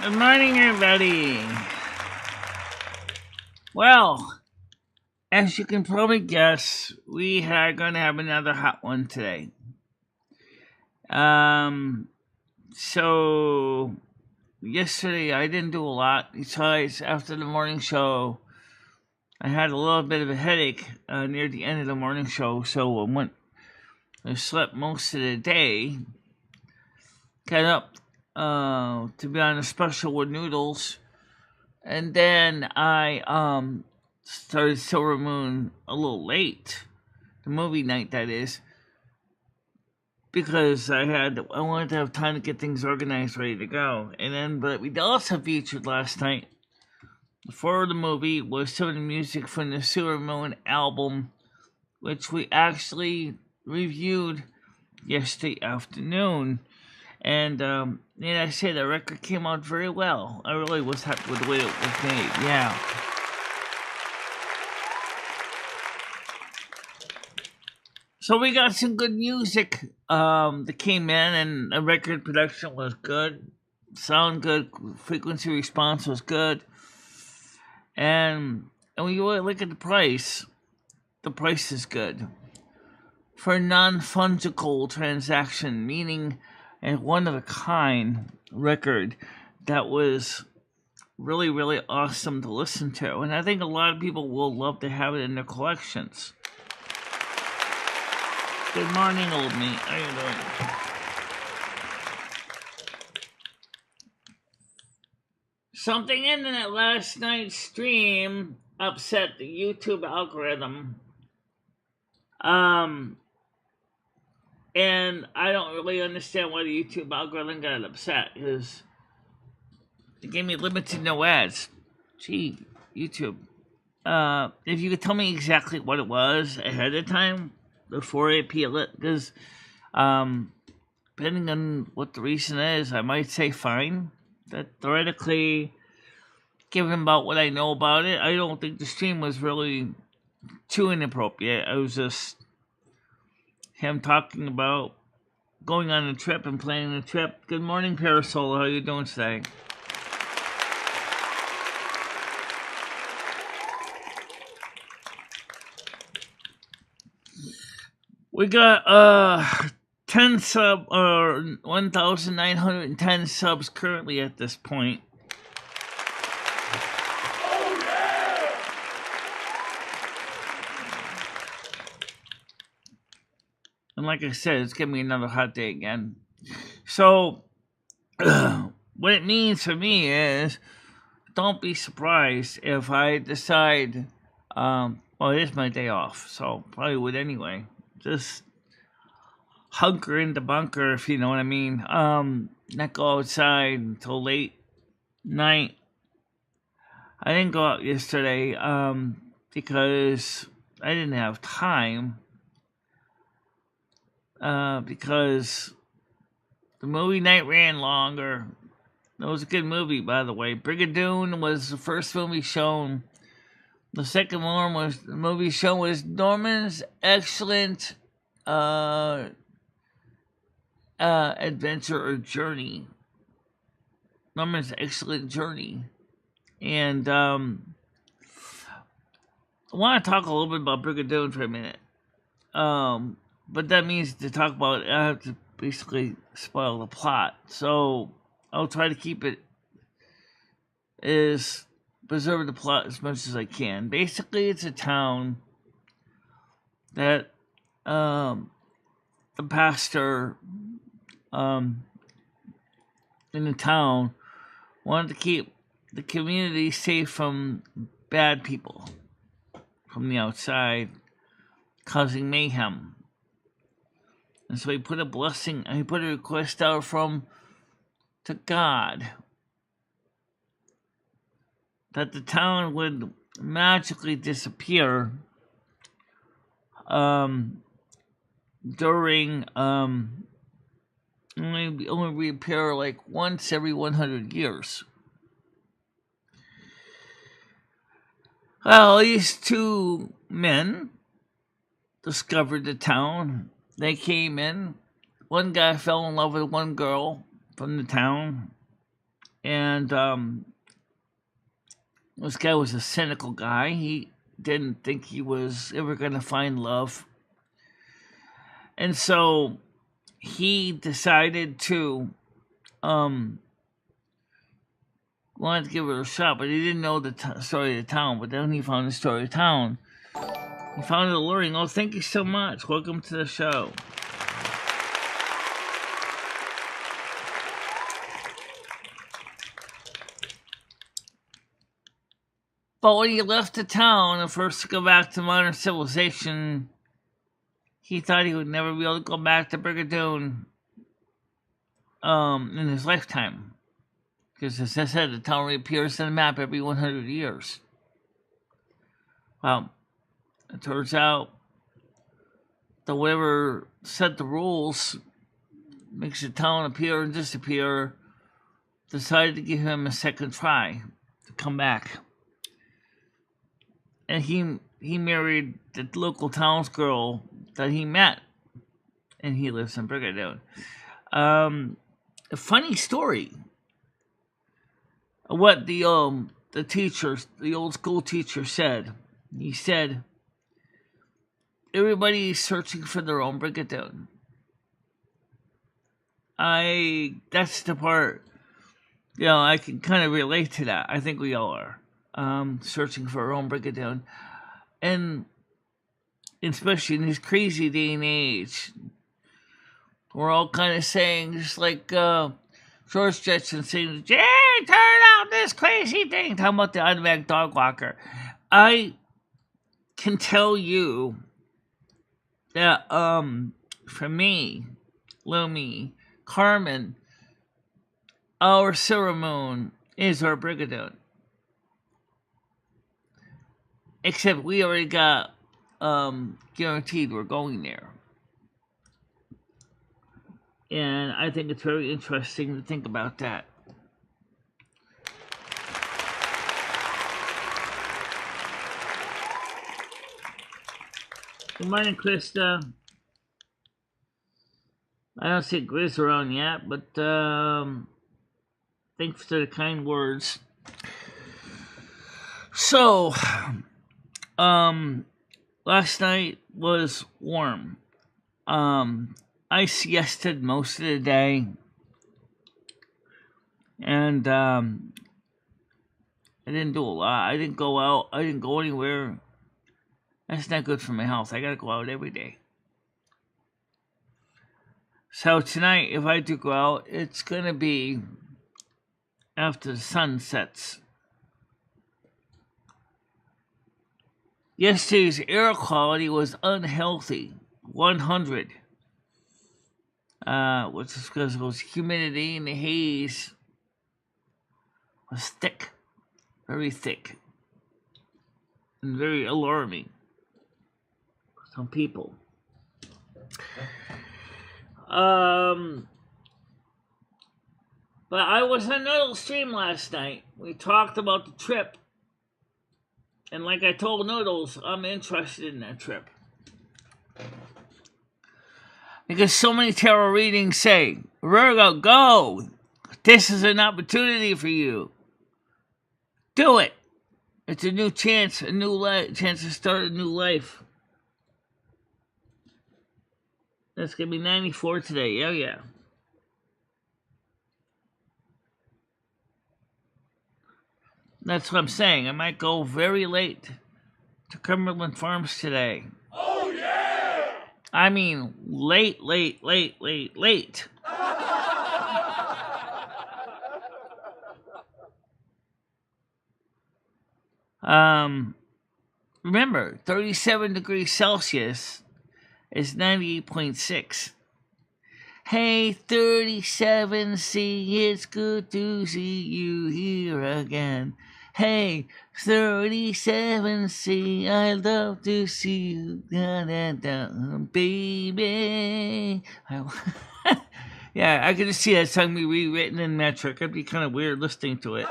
Good morning, everybody. Well, as you can probably guess, we are going to have another hot one today. So yesterday I didn't do a lot. Besides, after the morning show, I had a little bit of a headache near the end of the morning show, so I slept most of the day. Got up to be on a special with noodles, and then I started Silver Moon a little late, the movie night that is, because I wanted to have time to get things organized, ready to go. And then, but we also featured last night before the movie was some of the music from the Silver Moon album, which we actually reviewed yesterday afternoon. And I say the record came out very well. I really was happy with the way it was made. Yeah. So we got some good music that came in, and the record production was good, sound good, frequency response was good, and when you really look at the price is good for a non-fungible transaction, meaning a one-of-a-kind record that was really, really awesome to listen to, and I think a lot of people will love to have it in their collections. Good morning, old me. How you doing? Something in that last night's stream upset the YouTube algorithm. And I don't really understand why the YouTube algorithm got upset, because it gave me limited no ads. Gee, YouTube. If you could tell me exactly what it was ahead of time before I appeal it, because depending on what the reason is, I might say fine. That theoretically, given about what I know about it, I don't think the stream was really too inappropriate. I was just him talking about going on a trip and planning a trip. Good morning, Parasol. How you doing today? We got 10 sub or 1,910 subs currently at this point. Oh, yeah! And like I said, it's gonna be another hot day again. So what it means for me is, don't be surprised if I decide, well, it is my day off, so probably would anyway. Just hunker in the bunker, if you know what I mean. Not go outside until late night. I didn't go out yesterday, because I didn't have time. Because the movie night ran longer. It was a good movie, by the way. Brigadoon was the first movie shown. The second one was the movie shown was Norman's excellent adventure or journey. Norman's excellent journey. And I want to talk a little bit about Brigadoon for a minute. But that means to talk about it, I have to basically spoil the plot. So I'll try to keep it preserve the plot as much as I can. Basically, it's a town that the pastor in the town wanted to keep the community safe from bad people from the outside causing mayhem. And so he put a request out to God that the town would magically disappear during only reappear like once every 100 years. Well, these two men discovered the town. They came in. One guy fell in love with one girl from the town. And this guy was a cynical guy. He didn't think he was ever going to find love. And so he decided to wanted to give it a shot, but he didn't know the story of the town. But then he found the story of the town. He found it alluring. Oh, thank you so much. Welcome to the show. But when he left the town and first to go back to modern civilization, he thought he would never be able to go back to Brigadoon in his lifetime. Because as I said, the town reappears on the map every 100 years. Well, it turns out that whoever set the rules, makes the town appear and disappear, decided to give him a second try to come back. And he married the local townsgirl that he met, and he lives in Brigadoon. A funny story. What the teacher, the old school teacher said. He said, everybody's searching for their own Brigadoon. That's the part, I can kind of relate to that. I think we all are. Searching for our own Brigadoon. And especially in this crazy day and age, we're all kind of saying, just like George Jetson saying, "Jay, turn out this crazy thing," talking about the automatic dog walker. I can tell you that for me, Lumi, Carmen, our Sarah Moon is our Brigadoon. Except we already got guaranteed we're going there. And I think it's very interesting to think about that. Good morning, Krista. I don't see Grizz around yet, but thanks for the kind words. So, last night was warm. I siested most of the day, and I didn't do a lot. I didn't go out. I didn't go anywhere. That's not good for my health. I gotta go out every day. So tonight, if I do go out, it's gonna be after the sun sets. Yesterday's air quality was unhealthy, 100. Which is because it was humidity and the haze was thick, very thick, and very alarming for some people. But I was on Noodle stream last night. We talked about the trip, and like I told Noodles, I'm interested in that trip. Because so many tarot readings say, Virgo, go! This is an opportunity for you. Do it! It's a new chance, a new chance to start a new life. That's going to be 94 today. Oh, yeah. That's what I'm saying. I might go very late to Cumberland Farms today. Oh, yeah! I mean, late. Remember, 37 degrees Celsius is 98.6. Hey, 37C, it's good to see you here again. Hey, 37C, I love to see you, baby. Yeah, I could just see that song be rewritten in metric. It'd be kind of weird listening to it.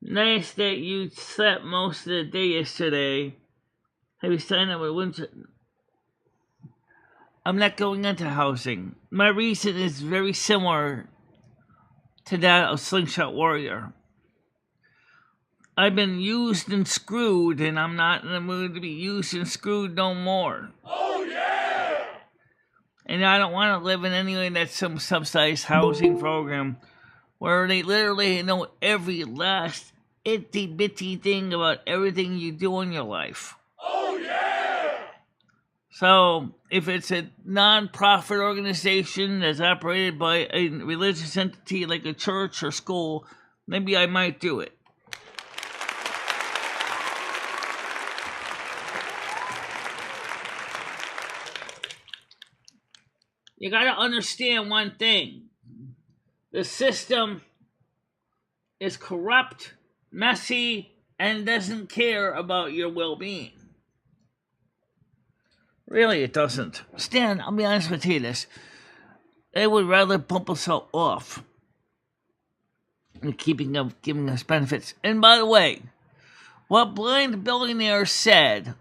Nice that you slept most of the day yesterday. Have you signed up with winter? I'm not going into housing. My reason is very similar to that of Slingshot Warrior. I've been used and screwed, and I'm not in the mood to be used and screwed no more. Oh, yeah! And I don't want to live in any way that's some subsidized housing program where they literally know every last itty-bitty thing about everything you do in your life. Oh, yeah! So, if it's a non-profit organization that's operated by a religious entity like a church or school, maybe I might do it. You gotta understand one thing. The system is corrupt, messy, and doesn't care about your well-being. Really, it doesn't. Stan, I'll be honest with you this. They would rather bump us all off than giving us benefits. And by the way, what Blind Billionaire said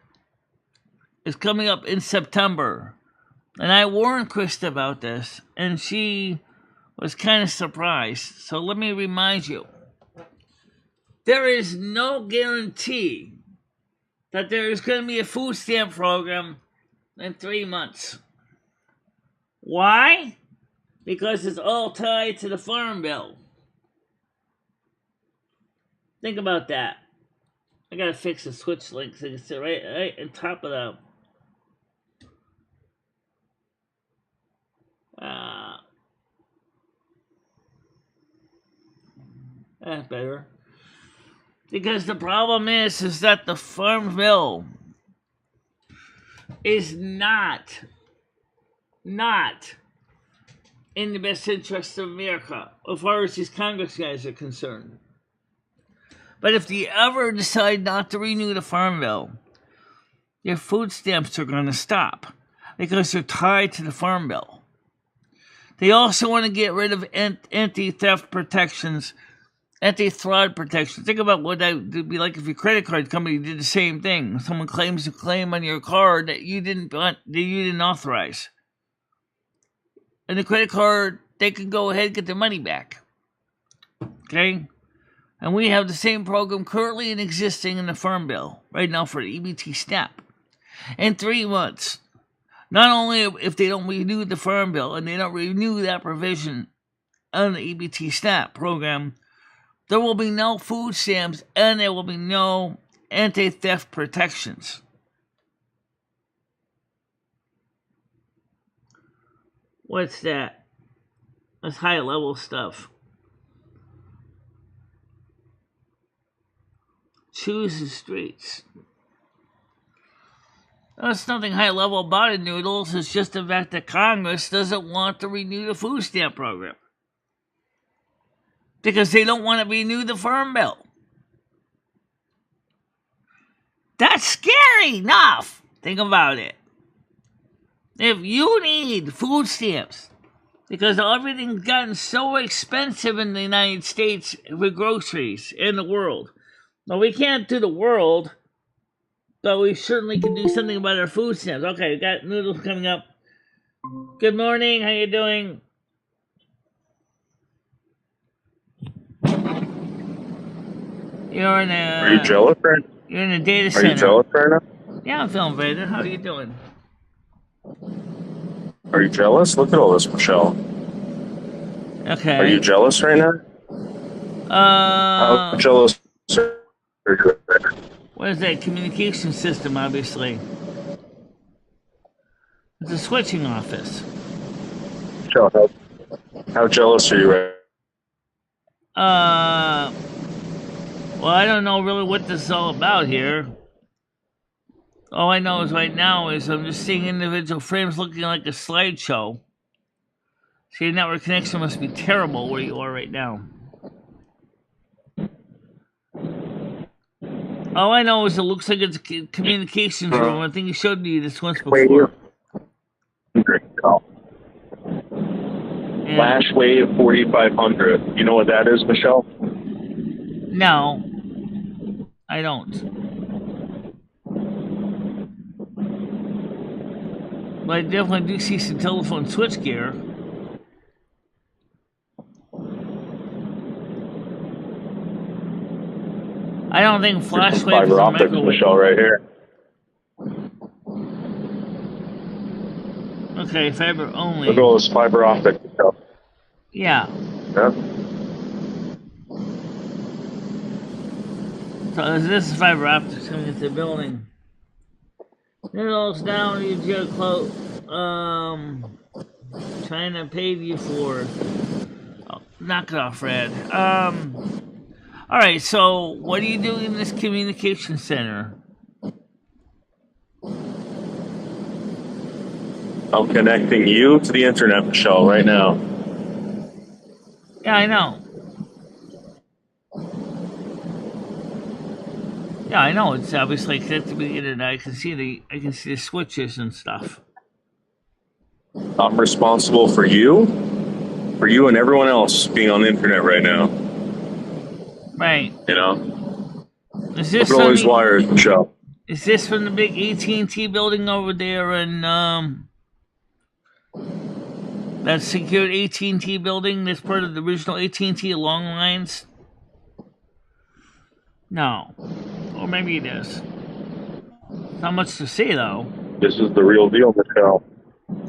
is coming up in September. And I warned Krista about this, and she was kind of surprised. So let me remind you. There is no guarantee that there is going to be a food stamp program in 3 months. Why? Because it's all tied to the Farm Bill. Think about that. I gotta fix the switch link so you can sit right on top of the... That's better. Because the problem is that the Farm Bill is not in the best interest of America, as far as these Congress guys are concerned. But if you ever decide not to renew the Farm Bill, your food stamps are going to stop because they're tied to the Farm Bill. They also want to get rid of anti-theft protections, anti-fraud protections. Think about what that would be like if your credit card company did the same thing. Someone claims a claim on your card that you didn't authorize. And the credit card, they can go ahead and get their money back. Okay? And we have the same program currently existing in the Farm Bill right now for the EBT SNAP. In 3 months, not only if they don't renew the Farm Bill and they don't renew that provision on the EBT SNAP program, there will be no food stamps and there will be no anti-theft protections. What's that? That's high-level stuff. Choose the streets. There's nothing high-level about it, Noodles. It's just the fact that Congress doesn't want to renew the food stamp program. Because they don't want to renew the Farm Bill. That's scary enough. Think about it. If you need food stamps, because everything's gotten so expensive in the United States with groceries in the world. Now, we can't do the world, but we certainly can do something about our food stamps. Okay, we got Noodles coming up. Good morning, how you doing? You're in a... Are you jealous right now? You're in a data center. Are you jealous right now? Yeah, I'm feeling better. How are you doing? Are you jealous? Look at all this, Michelle. Okay. Are you jealous right now? How jealous are you right now? What is that? Communication system, obviously. It's a switching office. Michelle, how jealous are you right now? Well, I don't know really what this is all about here. All I know is right now is I'm just seeing individual frames looking like a slideshow. So your network connection must be terrible where you are right now. All I know is it looks like it's a communications room. I think you showed me this once before. Flash Wave 4500. You know what that is, Michelle? No, I don't. But I definitely do see some telephone switch gear. I don't think flash wave is fiber a optics, microwave. Michelle, right here. Okay, fiber only. Look at all this fiber optic, Michelle. Yeah. Yeah. So this is fiber optics coming into the building. Noodles down, you joke quote. China paid you for. Oh, knock it off, Red. All right. So, what are you doing in this communication center? I'm connecting you to the internet, Michelle, right now. Yeah, I know. Yeah, I know. It's obviously connected to the internet. I can see the switches and stuff. I'm responsible for you and everyone else being on the internet right now. Right. You know? Is this Look at all these wires, Michelle. Is this from the big AT&T building over there in that secured AT&T building? That's part of the original AT&T long lines? No. Or maybe it is. Not much to say, though. This is the real deal, Michelle.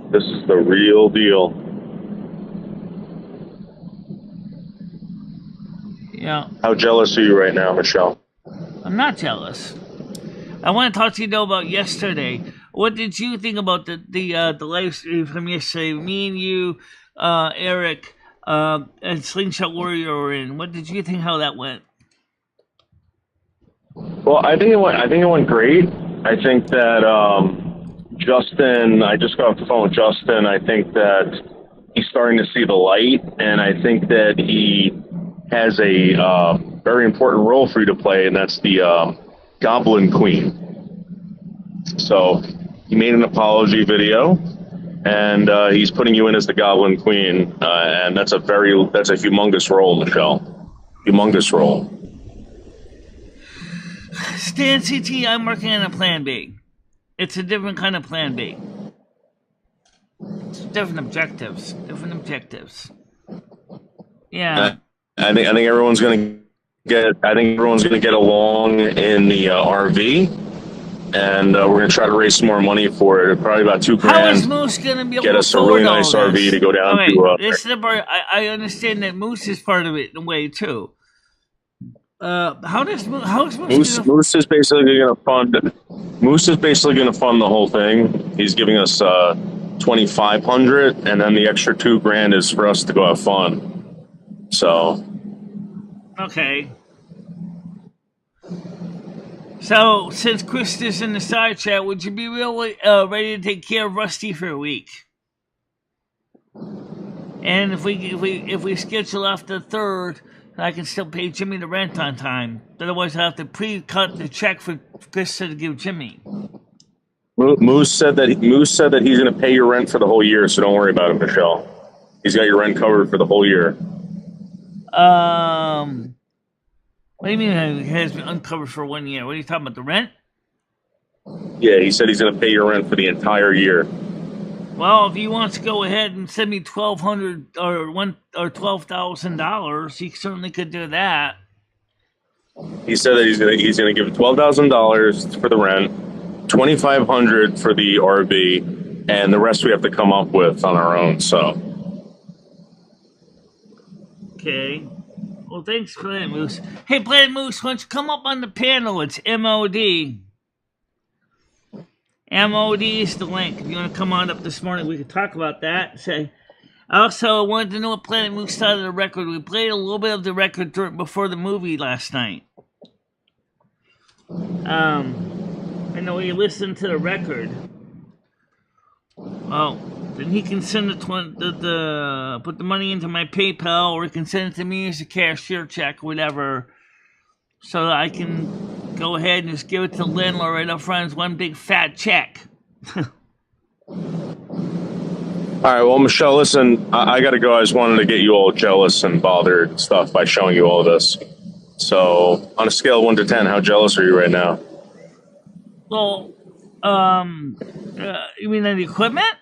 This is the real deal. Yeah. How jealous are you right now, Michelle? I'm not jealous. I want to talk to you, though, about yesterday. What did you think about the live stream from yesterday? Me and you, Eric, and Slingshot Warrior were in. What did you think how that went? Well, I think it went great. I think that Justin, I just got off the phone with Justin. I think that he's starting to see the light, and I think that he has a very important role for you to play, and that's the Goblin Queen. So he made an apology video, and he's putting you in as the Goblin Queen, and that's a humongous role, Michelle. Humongous role. Stan CT, I'm working on a plan B. It's a different kind of plan B. It's different objectives. Yeah. I think everyone's gonna get along in the RV, and we're gonna try to raise some more money for it. Probably about $2,000. How is Moose gonna be able get to us a really nice RV to go down to? This is the part I understand that Moose is part of it in a way too. How is Moose is basically going to fund? Moose is basically going to fund the whole thing. He's giving us $2,500, and then the extra $2,000 is for us to go have fun. So. Okay. So since Chris is in the side chat, would you be really ready to take care of Rusty for a week? And if we schedule after the 3rd. I can still pay Jimmy the rent on time. Otherwise, I have to pre-cut the check for Chris to give Jimmy. Moose said that he's going to pay your rent for the whole year, so don't worry about it, Michelle. He's got your rent covered for the whole year. What do you mean it has been uncovered for 1 year? What are you talking about, the rent? Yeah, he said he's going to pay your rent for the entire year. Well, if he wants to go ahead and send me $1,200 or $12,000, he certainly could do that. He said that he's gonna give $12,000 for the rent, $2,500 for the RV, and the rest we have to come up with on our own. So. Okay. Well, thanks, Planet Moose. Hey, Planet Moose, why don't you come up on the panel? It's MOD. MOD is the link. If you want to come on up this morning, we could talk about that. I also wanted to know what Planet Moose thought of the record. We played a little bit of the record before the movie last night. I know he listened to the record. Well, then he can send put the money into my PayPal, or he can send it to me as a cashier check, whatever, so that I can go ahead and just give it to the landlord right up front as one big fat check. All right, well, Michelle, listen, I got to go. I just wanted to get you all jealous and bothered and stuff by showing you all of this. So, on a scale of 1 to 10, how jealous are you right now? Well, You mean the equipment?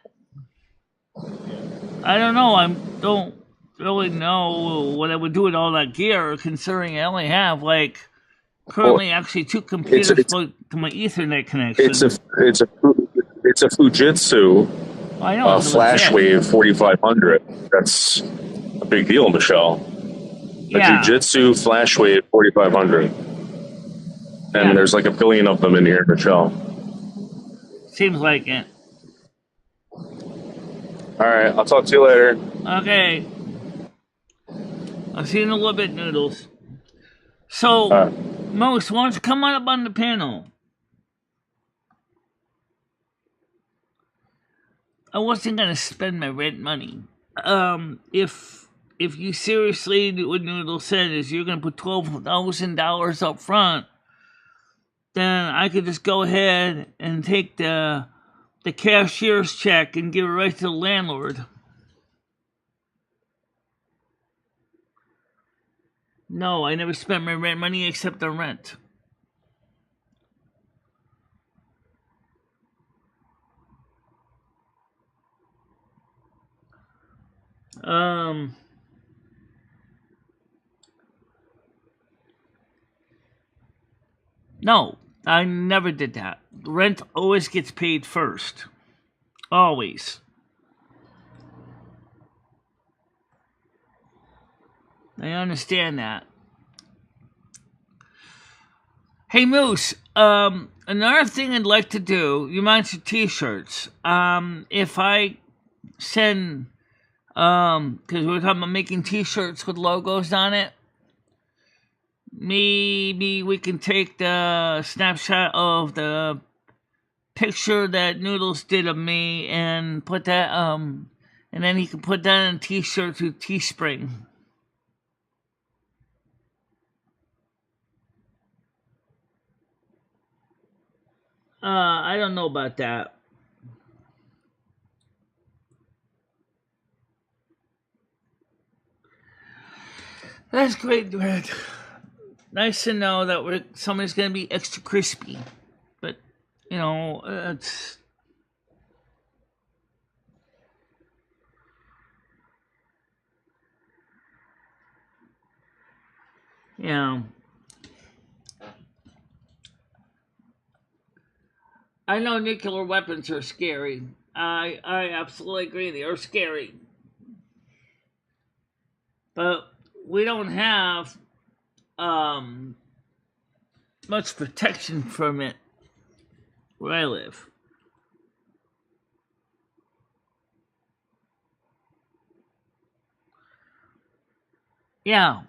I don't know. I don't really know what I would do with all that gear, considering I only have currently actually 2 computers to my Ethernet connection. It's a Fujitsu I know, flash wave 4500. That's a big deal, Michelle. Yeah. A Fujitsu flash wave 4500. And there's like a billion of them in here, Michelle. Seems like it. All right, I'll talk to you later. Okay. I'll see you in a little bit, Noodles. So, Moose, why don't you come on up on the panel? I wasn't gonna spend my rent money. If you seriously do what Noodles said is you're gonna put $12,000 up front, then I could just go ahead and take the cashier's check and give it right to the landlord. No, I never spent my rent money except on rent. No, I never did that. Rent always gets paid first. Always. I understand that. Hey, Moose, another thing I'd like to do, you mentioned t-shirts. If I send, because we were talking about making t-shirts with logos on it, maybe we can take the snapshot of the picture that Noodles did of me and put that, and then he can put that in a t-shirt through Teespring. I don't know about that. That's great, Red. Nice to know that somebody's going to be extra crispy. But, it's... I know nuclear weapons are scary. I absolutely agree. They are scary. But we don't have much protection from it where I live. Yeah.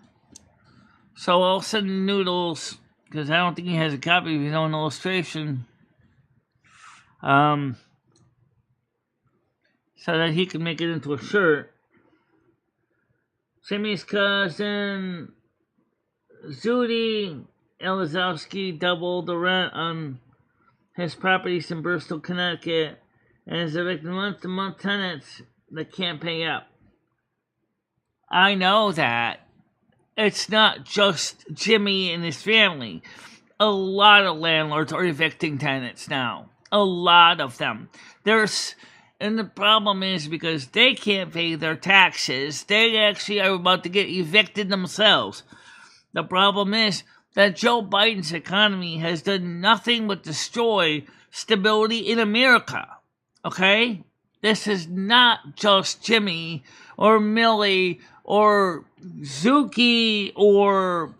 So I'll send Noodles, because I don't think he has a copy of his own illustration, so that he can make it into a shirt. Jimmy's cousin Zudi Elizowski doubled the rent on his properties in Bristol, Connecticut, and is evicting month-to-month tenants that can't pay up. I know that. It's not just Jimmy and his family. A lot of landlords are evicting tenants now. A lot of them. And the problem is because they can't pay their taxes, they actually are about to get evicted themselves. The problem is that Joe Biden's economy has done nothing but destroy stability in America. Okay? This is not just Jimmy or Millie or Zuki or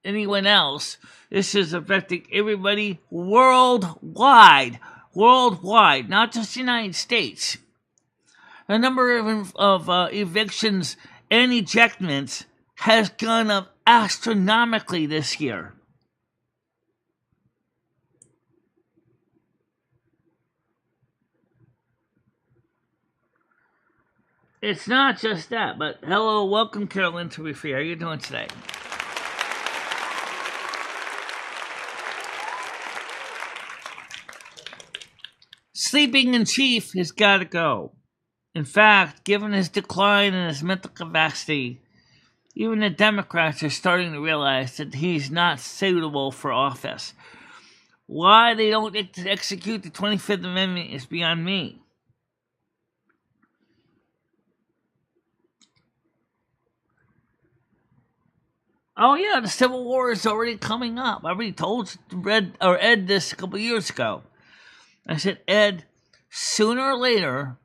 anyone else. This is affecting everybody worldwide, not just the United States. The number of evictions and ejectments has gone up astronomically this year. It's not just that, but hello, welcome, Carolyn, to Be Free. How are you doing today? Sleeping in chief has got to go. In fact, given his decline in his mental capacity, even the Democrats are starting to realize that he's not suitable for office. Why they don't execute the 25th Amendment is beyond me. Oh yeah, the Civil War is already coming up. I already told Ed this a couple years ago. I said, Ed, sooner or later,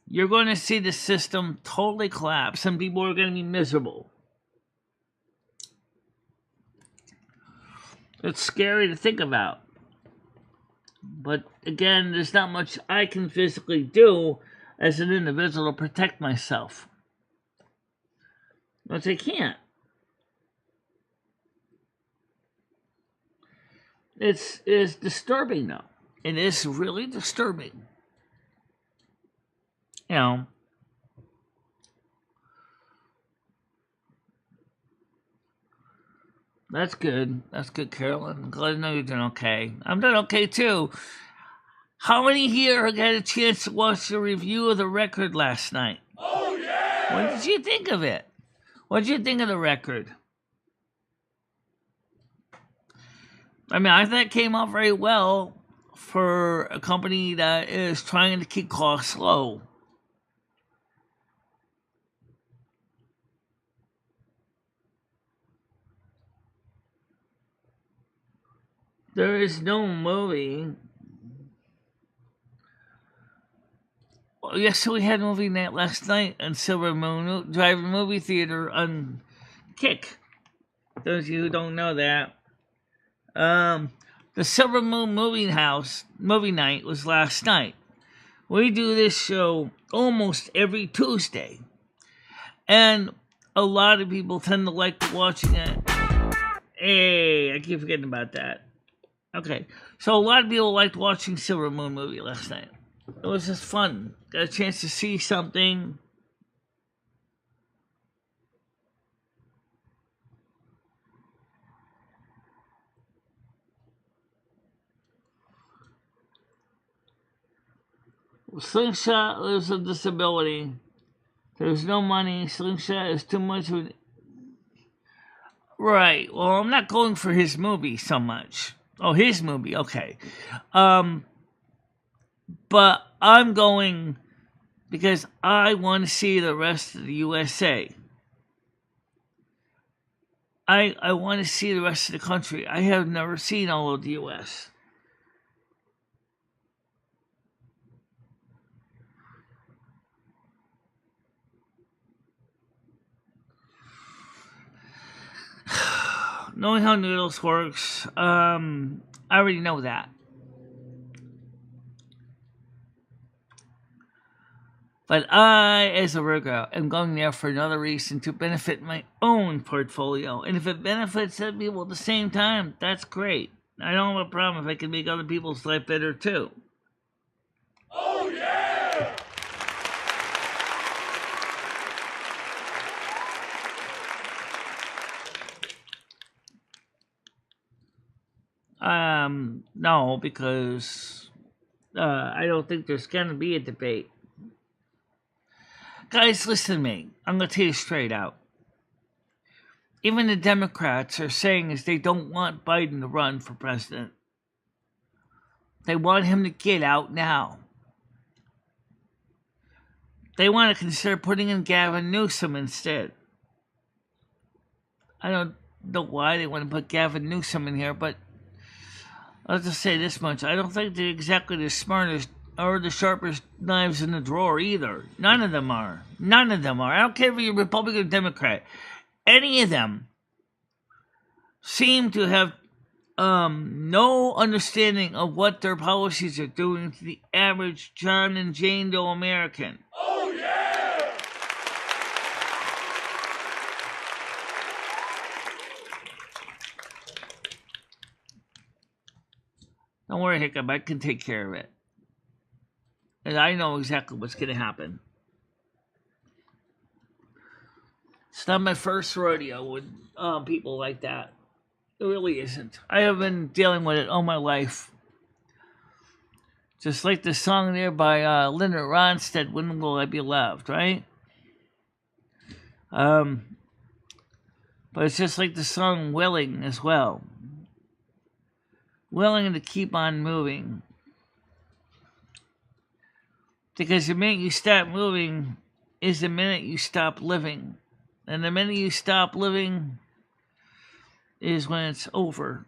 you're going to see the system totally collapse and people are going to be miserable. It's scary to think about. But again, there's not much I can physically do as an individual to protect myself. But I can't. It's disturbing, though. It is really disturbing. You know. That's good. That's good, Carolyn. I'm glad to know you're doing okay. I'm doing okay, too. How many here had a chance to watch the review of the record last night? Oh, yeah! What did you think of it? What did you think of the record? I mean, I thought it came out very well for a company that is trying to keep costs low. There is no movie. Well, yes, so we had movie night last night on Silver Moon Drive Movie Theater on Kick. Those of you who don't know that. The Silver Moon movie night was last night. We do this show almost every Tuesday. And a lot of people tend to like watching it. Hey, I keep forgetting about that. Okay, so a lot of people liked watching Silver Moon movie last night. It was just fun. Got a chance to see something. Slingshot lives with disability. There's no money. Slingshot is too much of Right. Well, I'm not going for his movie so much. Oh, his movie. Okay. But I'm going because I want to see the rest of the USA. I want to see the rest of the country. I have never seen all of the US. Knowing how noodles works, I already know that. But I, as a Virgo, am going there for another reason to benefit my own portfolio. And if it benefits other people at the same time, that's great. I don't have a problem if I can make other people's life better too. Oh, yeah! No, because I don't think there's going to be a debate. Guys, listen to me. I'm going to tell you straight out. Even the Democrats are saying is they don't want Biden to run for president. They want him to get out now. They want to consider putting in Gavin Newsom instead. I don't know why they want to put Gavin Newsom in here, but I'll just say this much. I don't think they're exactly the smartest or the sharpest knives in the drawer either. None of them are. None of them are. I don't care if you're Republican or Democrat. Any of them seem to have no understanding of what their policies are doing to the average John and Jane Doe American. Oh, yeah! Don't worry, Hiccup. I can take care of it. And I know exactly what's going to happen. It's not my first rodeo with people like that. It really isn't. I have been dealing with it all my life. Just like the song there by Linda Ronstadt, When Will I Be Loved, right? But it's just like the song Willing as well. willing to keep on moving. Because the minute you stop moving is the minute you stop living. And the minute you stop living is when it's over.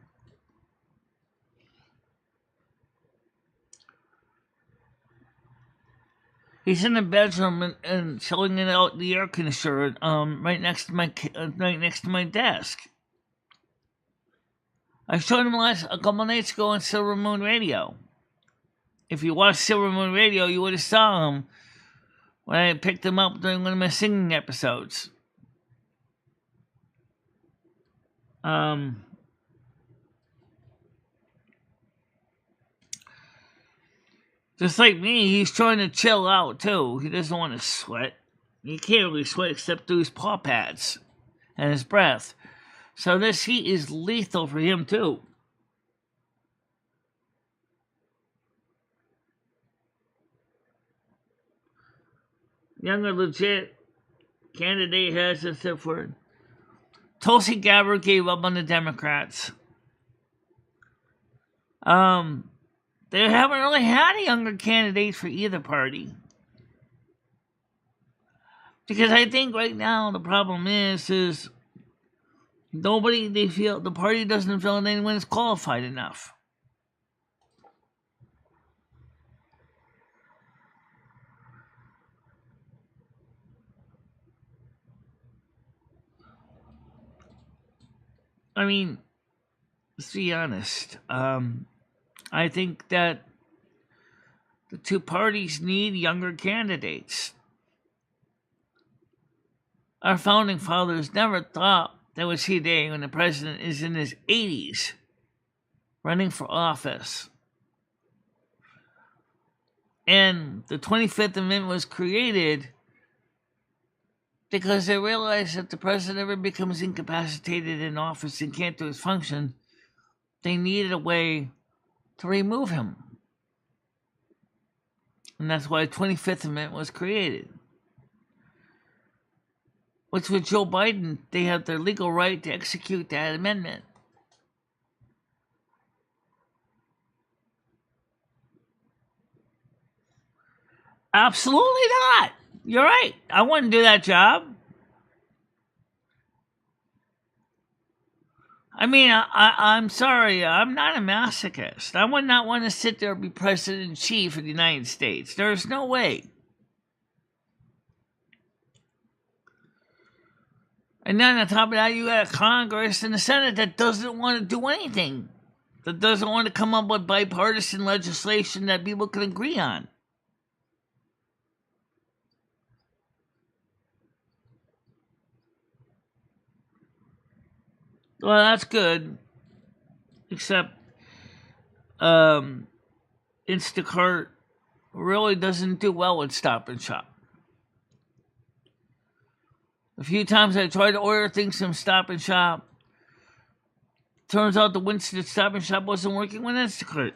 He's in the bedroom and chilling it out the air conditioner, right next to my desk. I showed him a couple nights ago on Silver Moon Radio. If you watched Silver Moon Radio, you would have saw him when I picked him up during one of my singing episodes. Just like me, he's trying to chill out, too. He doesn't want to sweat. He can't really sweat except through his paw pads and his breath. So this heat is lethal for him, too. Younger legit candidate has a tip word. Tulsi Gabbard gave up on the Democrats. They haven't really had a younger candidate for either party. Because I think right now the problem is the party doesn't feel that anyone is qualified enough. I mean, let's be honest. I think that the two parties need younger candidates. Our founding fathers never thought there would see a day when the president is in his 80s running for office. And the 25th Amendment was created because they realized that the president ever becomes incapacitated in office and can't do his function. They needed a way to remove him. And that's why the 25th Amendment was created. Which with Joe Biden, they have the legal right to execute that amendment. Absolutely not. You're right. I wouldn't do that job. I mean, I'm sorry. I'm not a masochist. I would not want to sit there and be president-in-chief of the United States. There's no way. And then on top of that, you got a Congress and a Senate that doesn't want to do anything. That doesn't want to come up with bipartisan legislation that people can agree on. Well, that's good. Except, Instacart really doesn't do well with Stop and Shop. A few times I tried to order things from Stop and Shop. Turns out the Winston Stop and Shop wasn't working with Instacart.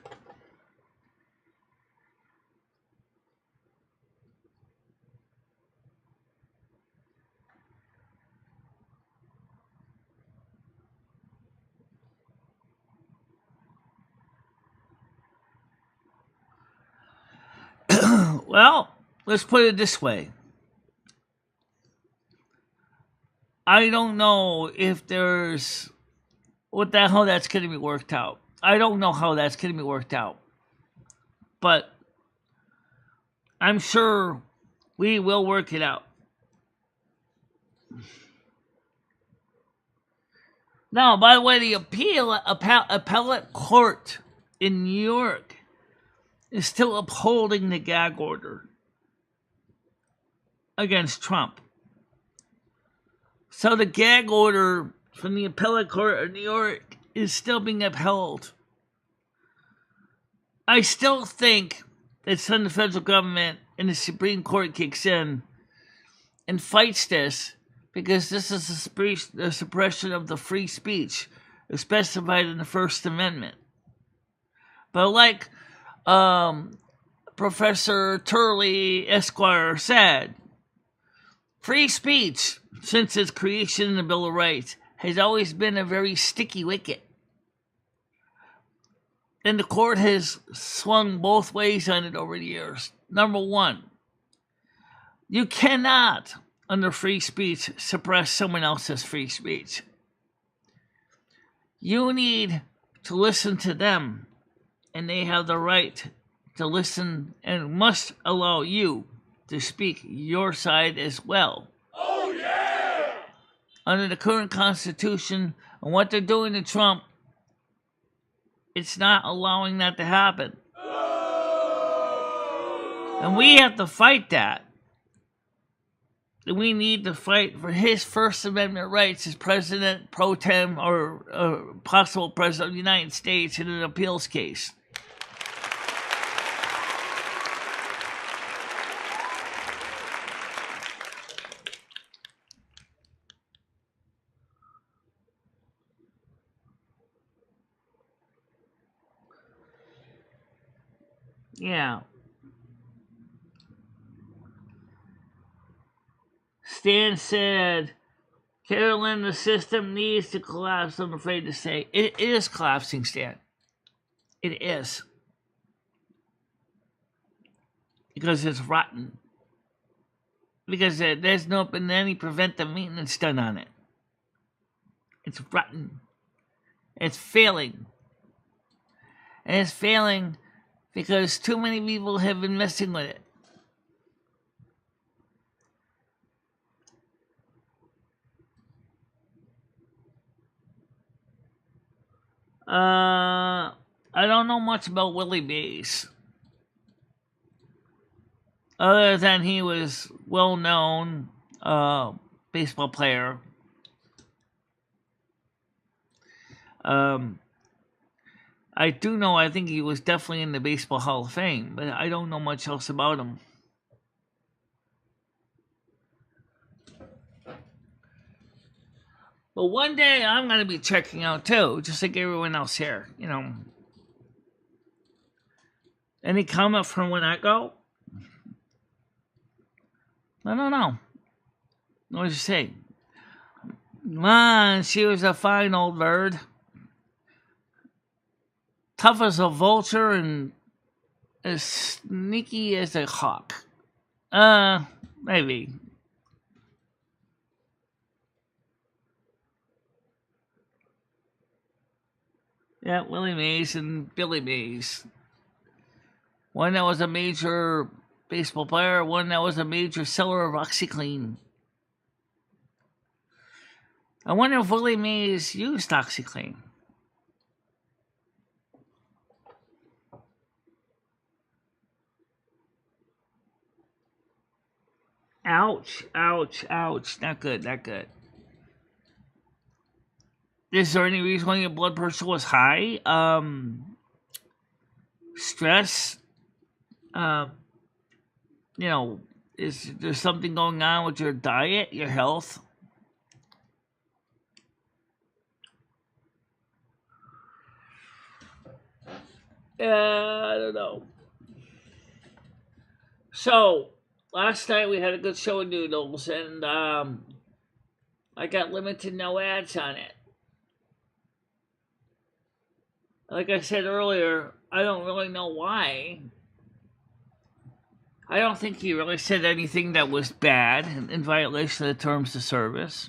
Well, let's put it this way. I don't know if there's how that's going to be worked out. I don't know how that's going to be worked out. But I'm sure we will work it out. Now, by the way, the appellate court in New York is still upholding the gag order against Trump. So the gag order from the appellate court of New York is still being upheld. I still think that when the federal government and the Supreme Court kicks in and fights this, because this is the suppression of the free speech as specified in the First Amendment. But like Professor Turley Esquire said, free speech, since its creation in the Bill of Rights, has always been a very sticky wicket. And the court has swung both ways on it over the years. Number one, you cannot, under free speech, suppress someone else's free speech. You need to listen to them, and they have the right to listen and must allow you to speak your side as well. Oh, yeah! Under the current Constitution and what they're doing to Trump, it's not allowing that to happen. And we have to fight that. We need to fight for his First Amendment rights as president pro tem or possible president of the United States in an appeals case. Yeah. Stan said, Carolyn, the system needs to collapse. I'm afraid to say. It is collapsing, Stan. It is. Because it's rotten. Because there's not been any preventive maintenance done on it. It's rotten. It's failing. And it's failing because too many people have been messing with it. I don't know much about Willie Mays. Other than he was well-known baseball player. I do know, I think he was definitely in the Baseball Hall of Fame, but I don't know much else about him. But one day I'm going to be checking out too, just like everyone else here, you know. Any comment from when I go? I don't know. What did you say? Man, she was a fine old bird. Tough as a vulture and as sneaky as a hawk. Maybe. Yeah, Willie Mays and Billy Mays. One that was a major baseball player, one that was a major seller of OxyClean. I wonder if Willie Mays used OxyClean. Ouch, ouch, ouch. Not good, not good. Is there any reason why your blood pressure was high? Stress? You know, is there something going on with your diet, your health? I don't know. So, last night we had a good show of noodles, and I got limited no ads on it. Like I said earlier, I don't really know why. I don't think he really said anything that was bad in violation of the terms of service.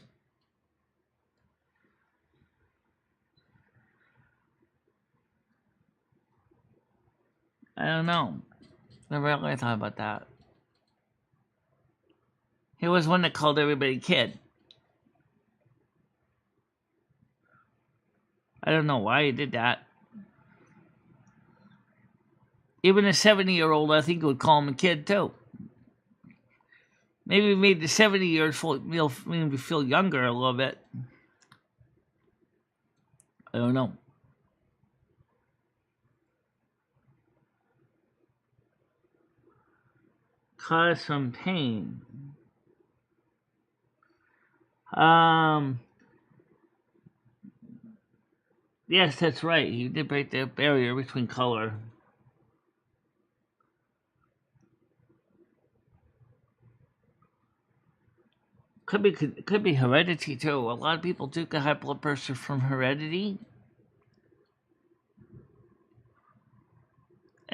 I don't know. Never really thought about that. He was one that called everybody kid. I don't know why he did that. Even a 70-year-old, I think, would call him a kid, too. Maybe made the 70-year-old feel younger a little bit. I don't know. Cause some pain. Yes, that's right. He did break the barrier between color. Could be heredity too. A lot of people do get high blood pressure from heredity.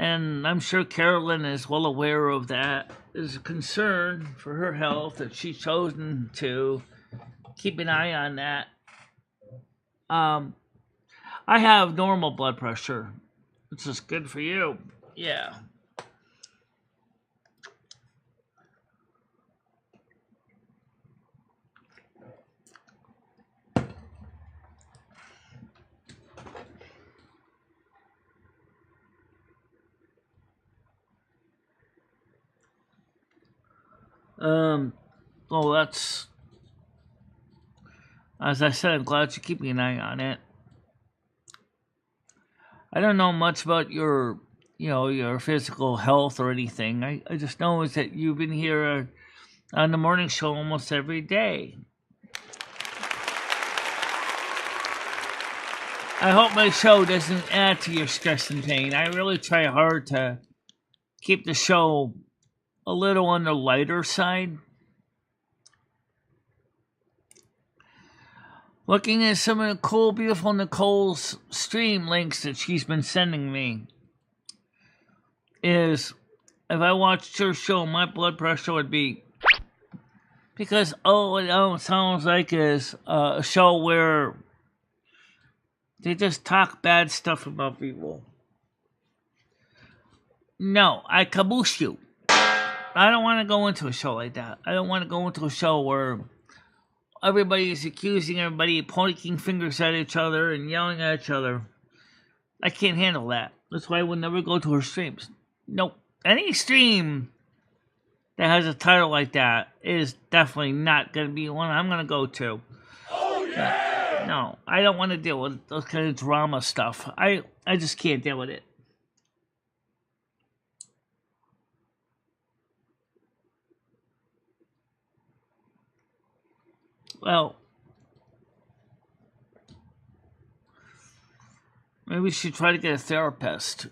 And I'm sure Carolyn is well aware of that. There's a concern for her health that she's chosen to keep an eye on that. I have normal blood pressure, which is good for you. Yeah. Well, that's, as I said, I'm glad you're keeping an eye on it. I don't know much about your, your physical health or anything. I just know is that you've been here on the morning show almost every day. I hope my show doesn't add to your stress and pain. I really try hard to keep the show a little on the lighter side. Looking at some of the cool, beautiful Nicole's stream links that she's been sending me, is if I watched her show, my blood pressure would be, because it sounds like is a show where they just talk bad stuff about people. No, I caboose you. I don't want to go into a show like that. I don't want to go into a show where everybody is accusing everybody, pointing fingers at each other and yelling at each other. I can't handle that. That's why I would never go to her streams. Nope. Any stream that has a title like that is definitely not going to be one I'm going to go to. Oh, yeah! No, I don't want to deal with those kind of drama stuff. I just can't deal with it. Well, maybe we should try to get a therapist.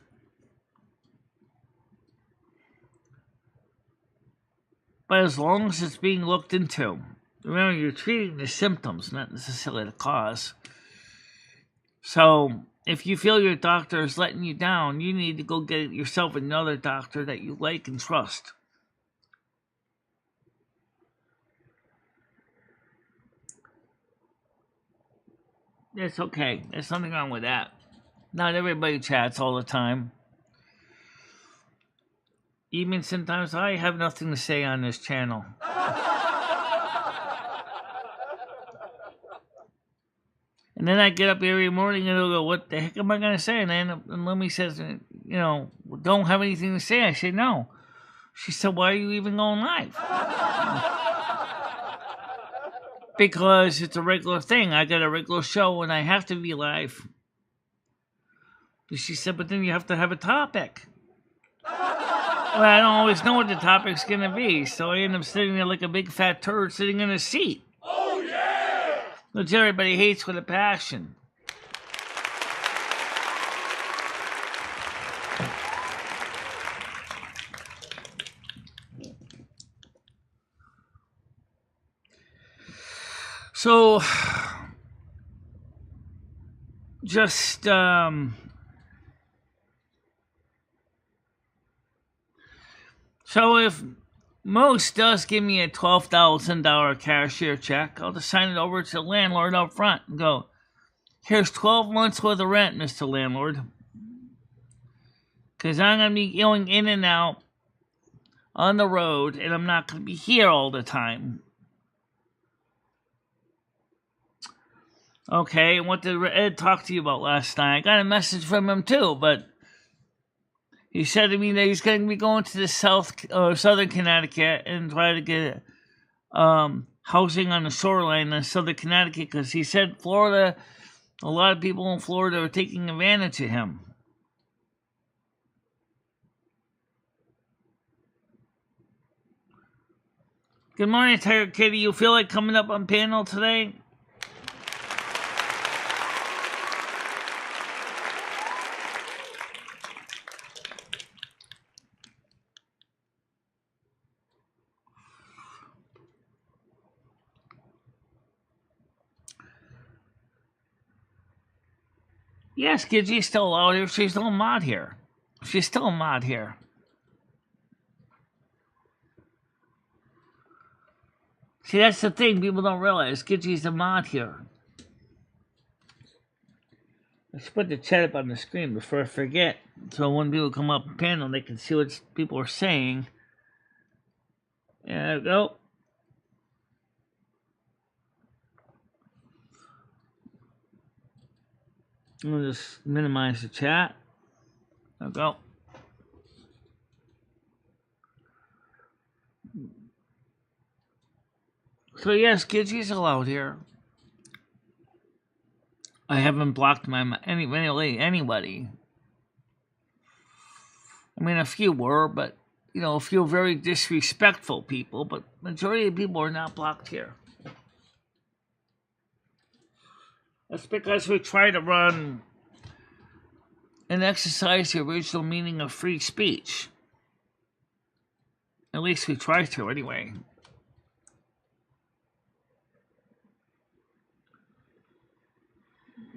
But as long as it's being looked into, remember, you're treating the symptoms, not necessarily the cause. So, if you feel your doctor is letting you down, you need to go get yourself another doctor that you like and trust. It's okay. There's nothing wrong with that. Not everybody chats all the time. Even sometimes I have nothing to say on this channel. And then I get up every morning and I'll go, what the heck am I going to say? And then Lemmy says, don't have anything to say. I say, no. She said, why are you even going live? Because it's a regular thing. I got a regular show and I have to be live. She said, but then you have to have a topic. Well, I don't always know what the topic's going to be, so I end up sitting there like a big fat turd sitting in a seat. Oh, yeah! Which everybody hates with a passion. So, just, so if Most does give me a $12,000 cashier check, I'll just sign it over to the landlord up front and go, here's 12 months worth of rent, Mr. Landlord. Because I'm going to be going in and out on the road, and I'm not going to be here all the time. Okay, and what did Ed talk to you about last night? I got a message from him too, but he said to me that he's going to be going to the southern Connecticut and try to get housing on the shoreline in southern Connecticut, because he said Florida, a lot of people in Florida are taking advantage of him. Good morning, Tiger Kitty. You feel like coming up on panel today? Yes, Gidgie's still out here. She's still not here. She's still a mod here. See, that's the thing people don't realize. Gidgey's a mod here. Let's put the chat up on the screen before I forget. So when people come up and panel, they can see what people are saying. There we go. I'm going to just minimize the chat. There we go. So yes, Gidgey's allowed here. I haven't blocked anybody. I mean, a few were, but, you know, a few very disrespectful people, but majority of people are not blocked here. That's because we try to run and exercise the original meaning of free speech. At least we try to, anyway.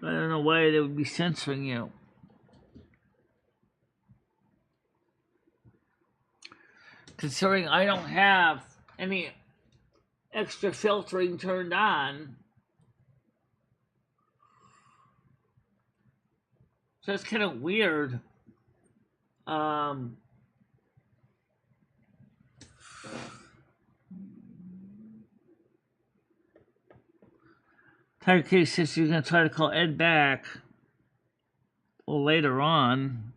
I don't know why they would be censoring you. Considering I don't have any extra filtering turned on. So it's kind of weird. Tiger Kitty says she's going to try to call Ed back. Well, later on.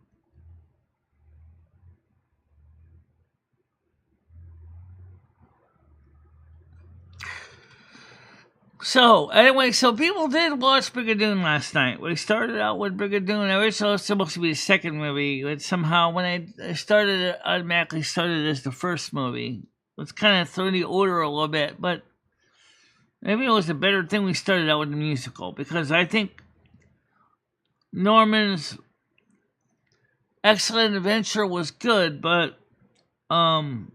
So, anyway, so people did watch Brigadoon last night. We started out with Brigadoon. Originally, it was supposed to be the second movie, but somehow when I started it, automatically started as the first movie. It's kind of through the order a little bit, but maybe it was a better thing we started out with the musical, because I think Norman's Excellent Adventure was good, but oh.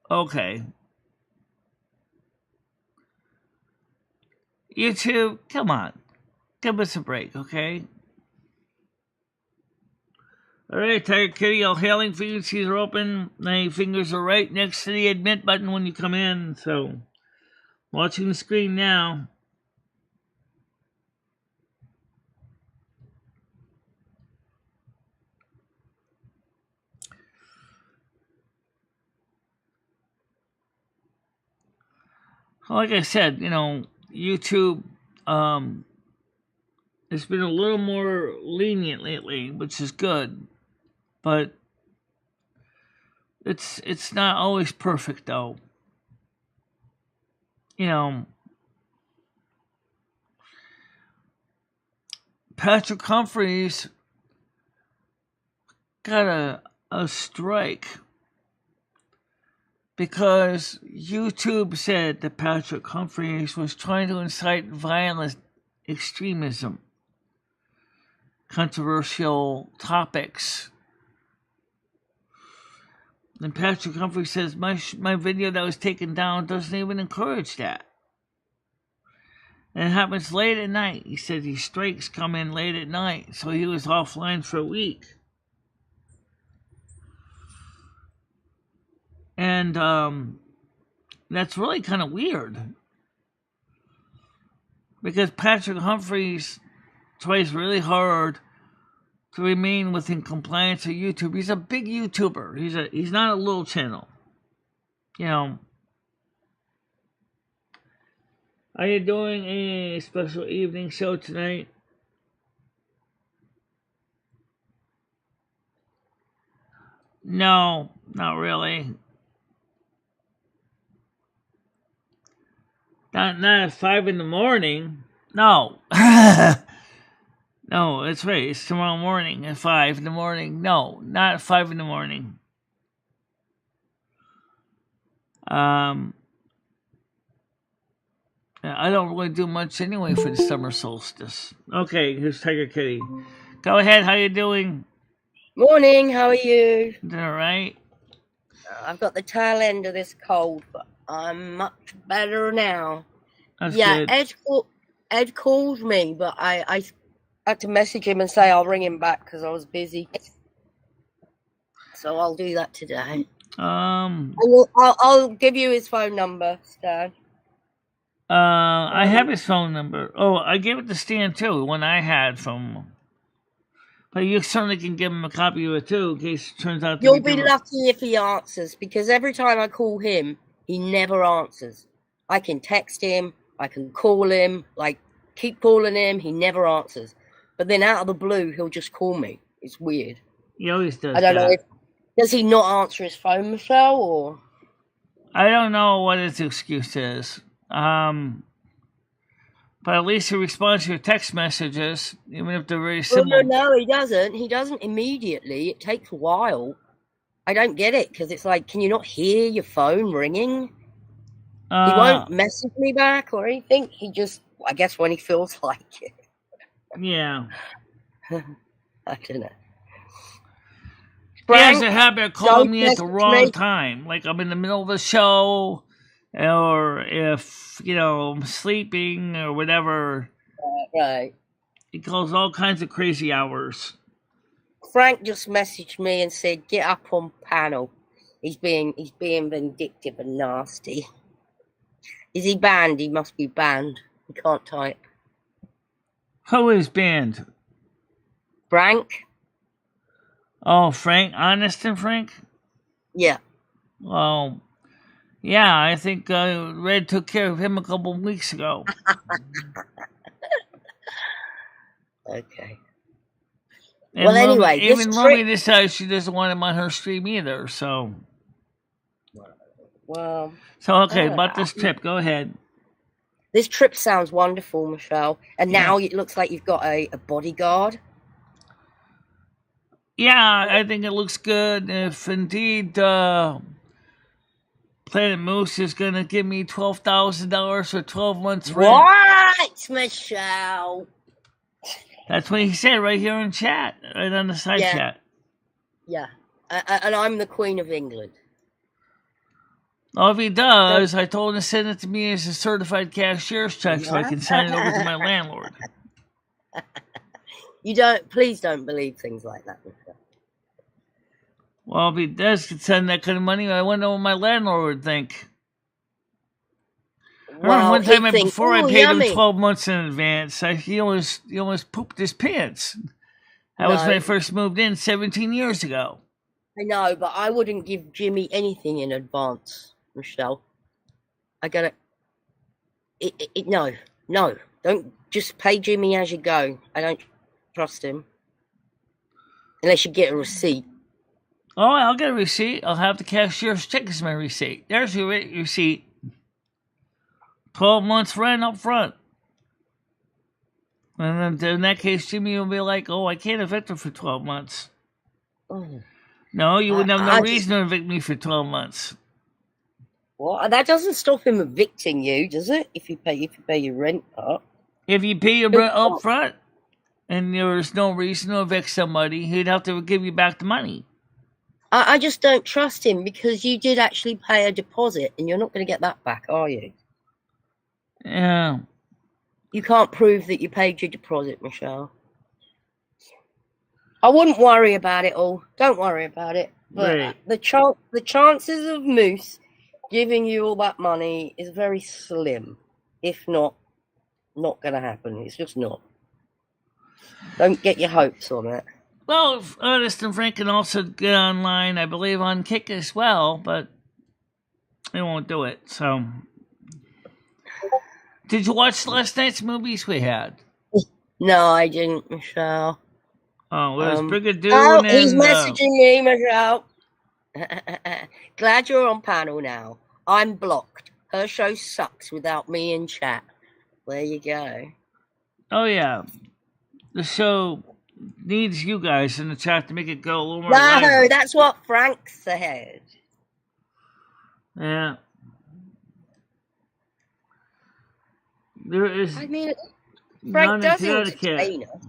Okay. YouTube, come on. Give us a break, okay? Alright, Tiger Kitty, all hailing for you. She's open. My fingers are right next to the admit button when you come in, so watching the screen now. Like I said, you know, YouTube it's been a little more lenient lately, which is good, but it's not always perfect though. You know, Patrick Humphreys got a strike because YouTube said that Patrick Humphreys was trying to incite violent extremism, controversial topics. And Patrick Humphreys says, my video that was taken down doesn't even encourage that. And it happens late at night. He said these strikes come in late at night, so he was offline for a week. And that's really kind of weird. Because Patrick Humphreys tries really hard to remain within compliance with YouTube. He's a big YouTuber. He's not a little channel. You know. Are you doing a special evening show tonight? No, not really. Not at 5 in the morning. No. No, that's right. It's tomorrow morning at 5 in the morning. No, not at 5 in the morning. I don't really do much anyway for the summer solstice. Okay, here's Tiger Kitty. Go ahead. How you doing? Morning. How are you? Doing all right? I've got the tail end of this cold, but I'm much better now. That's Yeah, good. Ed called me, but I had to message him and say I'll ring him back because I was busy. So I'll do that today. I'll give you his phone number, Stan. I have his phone number. Oh, I gave it to Stan too, one I had from. But you certainly can give him a copy of it too, in case it turns out to You'll be be lucky if he answers, because every time I call him, he never answers. I can text him, I can call him, like keep calling him, he never answers. But then out of the blue, he'll just call me. It's weird. He always does. I don't know if does he not answer his phone, Michelle, or I don't know what his excuse is. But at least he responds to your text messages, even if they're very similar. No, he doesn't. He doesn't immediately. It takes a while. I don't get it, because it's like, can you not hear your phone ringing? He won't message me back or anything. He just, I guess, when he feels like it. Yeah. I don't know. He has a habit of calling me at the wrong time. Like I'm in the middle of a show, or if, I'm sleeping or whatever. Right. He calls all kinds of crazy hours. Frank just messaged me and said, get up on panel. He's being vindictive and nasty. Is he banned? He must be banned. He can't type. Who is banned? Frank. Oh, Frank? Honest and Frank? Yeah. Well, yeah, I think Red took care of him a couple of weeks ago. Okay. And well, anyway, even Lummy decides she doesn't want him on her stream either, so. Well. So, okay, about this trip, go ahead. This trip sounds wonderful, Michelle. And now it looks like you've got a bodyguard. Yeah, I think it looks good. If indeed Planet Moose is going to give me $12,000 for 12 months rent. What, Michelle? That's what he said right here in chat, right on the side chat. Yeah, and I'm the Queen of England. Oh, if he does, I told him to send it to me as a certified cashier's check so I can sign it over to my landlord. Please don't believe things like that, Michelle. Well, if he does send that kind of money, I wonder what my landlord would think. Well, one time before I paid him 12 months in advance, he almost pooped his pants. That was when I first moved in 17 years ago. I know, but I wouldn't give Jimmy anything in advance, Michelle. I gotta... No. Don't just pay Jimmy as you go. I don't trust him. Unless you get a receipt. Oh, I'll get a receipt. I'll have the cashier's check as my receipt. There's your receipt. 12 months rent up front. And then in that case, Jimmy will be like, oh, I can't evict her for 12 months. Oh. No, you wouldn't have no reason to evict me for 12 months. Well, that doesn't stop him evicting you, does it? If you pay your rent up. If you pay your rent up front and there's no reason to evict somebody, he'd have to give you back the money. I just don't trust him because you did actually pay a deposit and you're not going to get that back, are you? Yeah. You can't prove that you paid your deposit, Michelle. I wouldn't worry about it all. Don't worry about it. But right. The chances of Moose giving you all that money is very slim. If not going to happen. It's just not. Don't get your hopes on it. Well, Ernest and Frank can also get online, I believe, on Kick as well, but they won't do it, so... Did you watch last night's movies we had? No, I didn't, Michelle. Oh, it was Brigadoon and... he's messaging me, Michelle. Glad you're on panel now. I'm blocked. Her show sucks without me in chat. There you go. Oh, yeah. The show needs you guys in the chat to make it go a little more No, lively. That's what Frank said. Yeah. There is. I mean, Frank does entertain us.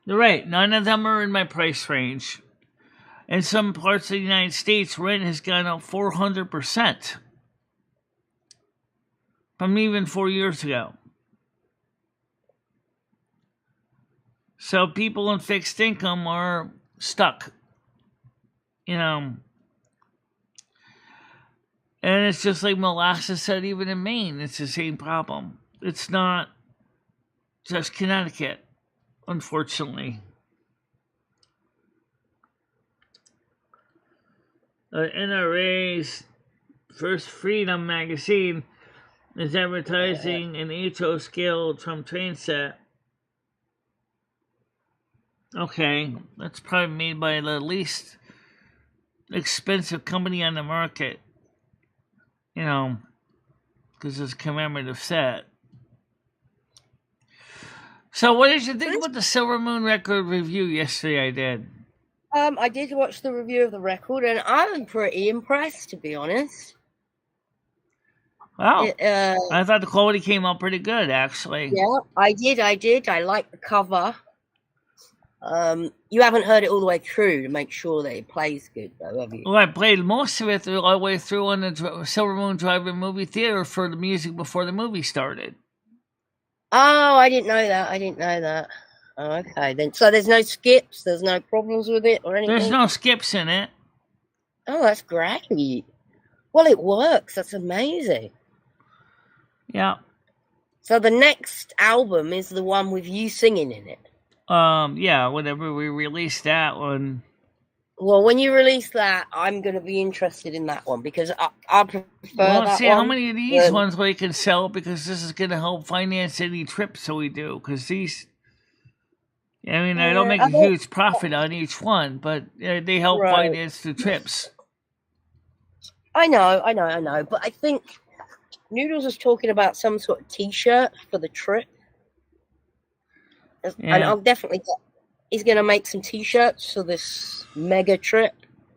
You're right. None of them are in my price range. In some parts of the United States, rent has gone up 400% from even 4 years ago. So people in fixed income are stuck, And it's just like Molasses said, even in Maine, it's the same problem. It's not just Connecticut, unfortunately. NRA's First Freedom magazine is advertising an HO scale Trump train set. Okay, that's probably made by the least expensive company on the market, because it's a commemorative set. So what did you think about the Silver Moon record review yesterday I did? I did watch the review of the record, and I'm pretty impressed, to be honest. Wow. I thought the quality came out pretty good, actually. Yeah, I did. I like the cover. You haven't heard it all the way through to make sure that it plays good, though, have you? Well, I played most of it all the way through on the Silver Moon Drive-In movie theater for the music before the movie started. Oh, I didn't know that. Oh, okay, then. So there's no skips? There's no problems with it or anything? There's no skips in it. Oh, that's great. Well, it works. That's amazing. Yeah. So the next album is the one with you singing in it? Yeah, whenever we release that one. Well, when you release that, I'm going to be interested in that one because I prefer well, that see one. How many of these ones we can sell, because this is going to help finance any trips that we do. Because these, I don't make a huge profit on each one, but they help finance the trips. I know. But I think Noodles was talking about some sort of T-shirt for the trip. Yeah. And I'll definitely he's going to make some T-shirts for this mega trip.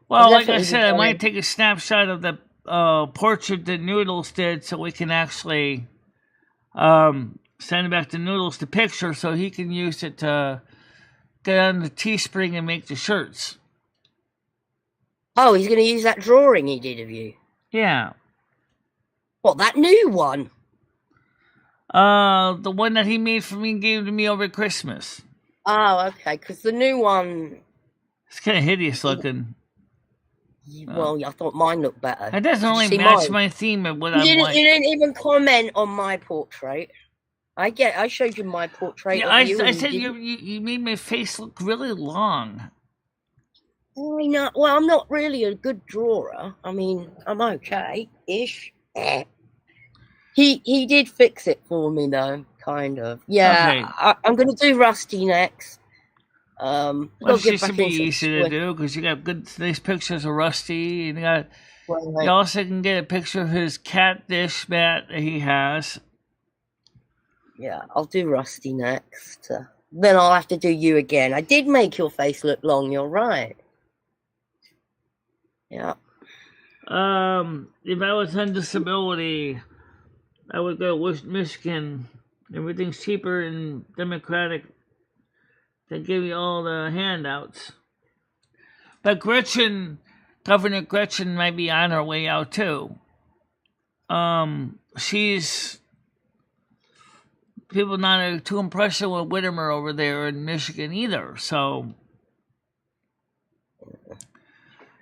Well, like I said, I might take a snapshot of the portrait that Noodles did so we can actually send it back to Noodles the picture so he can use it to get on the Teespring and make the shirts. Oh, he's going to use that drawing he did of you? Yeah. What, that new one? The one that he made for me and gave to me over Christmas. Oh, okay, because the new one... It's kind of hideous looking. Well, I thought mine looked better. It doesn't really match my theme of what I want. You didn't even comment on my portrait. I showed you my portrait. Yeah, I said you made my face look really long. I know. Well, I'm not really a good drawer. I mean, I'm okay-ish. He did fix it for me, though, kind of. Yeah, okay. I'm going to do Rusty next. Well, it should be easy to do because you got nice pictures of Rusty, and you also can get a picture of his cat dish mat that he has. Yeah, I'll do Rusty next. Then I'll have to do you again. I did make your face look long. You're right. Yeah. If I was on disability, I would go to Michigan. Everything's cheaper and democratic. They give you all the handouts. But Governor Gretchen might be on her way out too. People not too impressed with Whittemer over there in Michigan either, so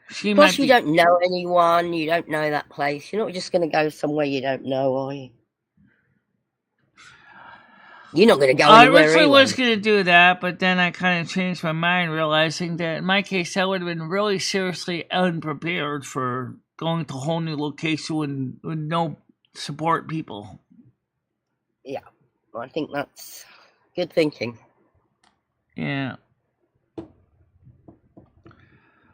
Plus, you don't know anyone, you don't know that place. You're not just going to go somewhere you don't know, are you? You're not going to go anywhere. I originally was going to do that, but then I kind of changed my mind, realizing that in my case, I would have been really seriously unprepared for going to a whole new location with no support people. Yeah, I think that's good thinking. Yeah.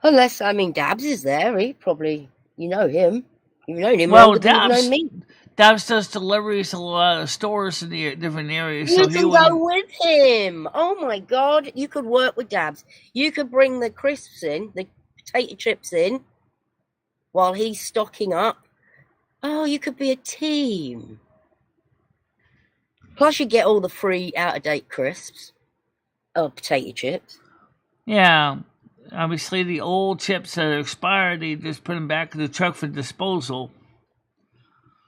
Unless, Dabs is there. He probably, you know him. You've known him longer than you've known me. Dabs does deliveries a lot of stores in the different areas. You can go with him. Oh, my God. You could work with Dabs. You could bring the crisps in, the potato chips in, while he's stocking up. Oh, you could be a team. Plus, you get all the free out-of-date crisps. Oh, potato chips. Yeah. Obviously, the old chips that are expired, they just put them back in the truck for disposal.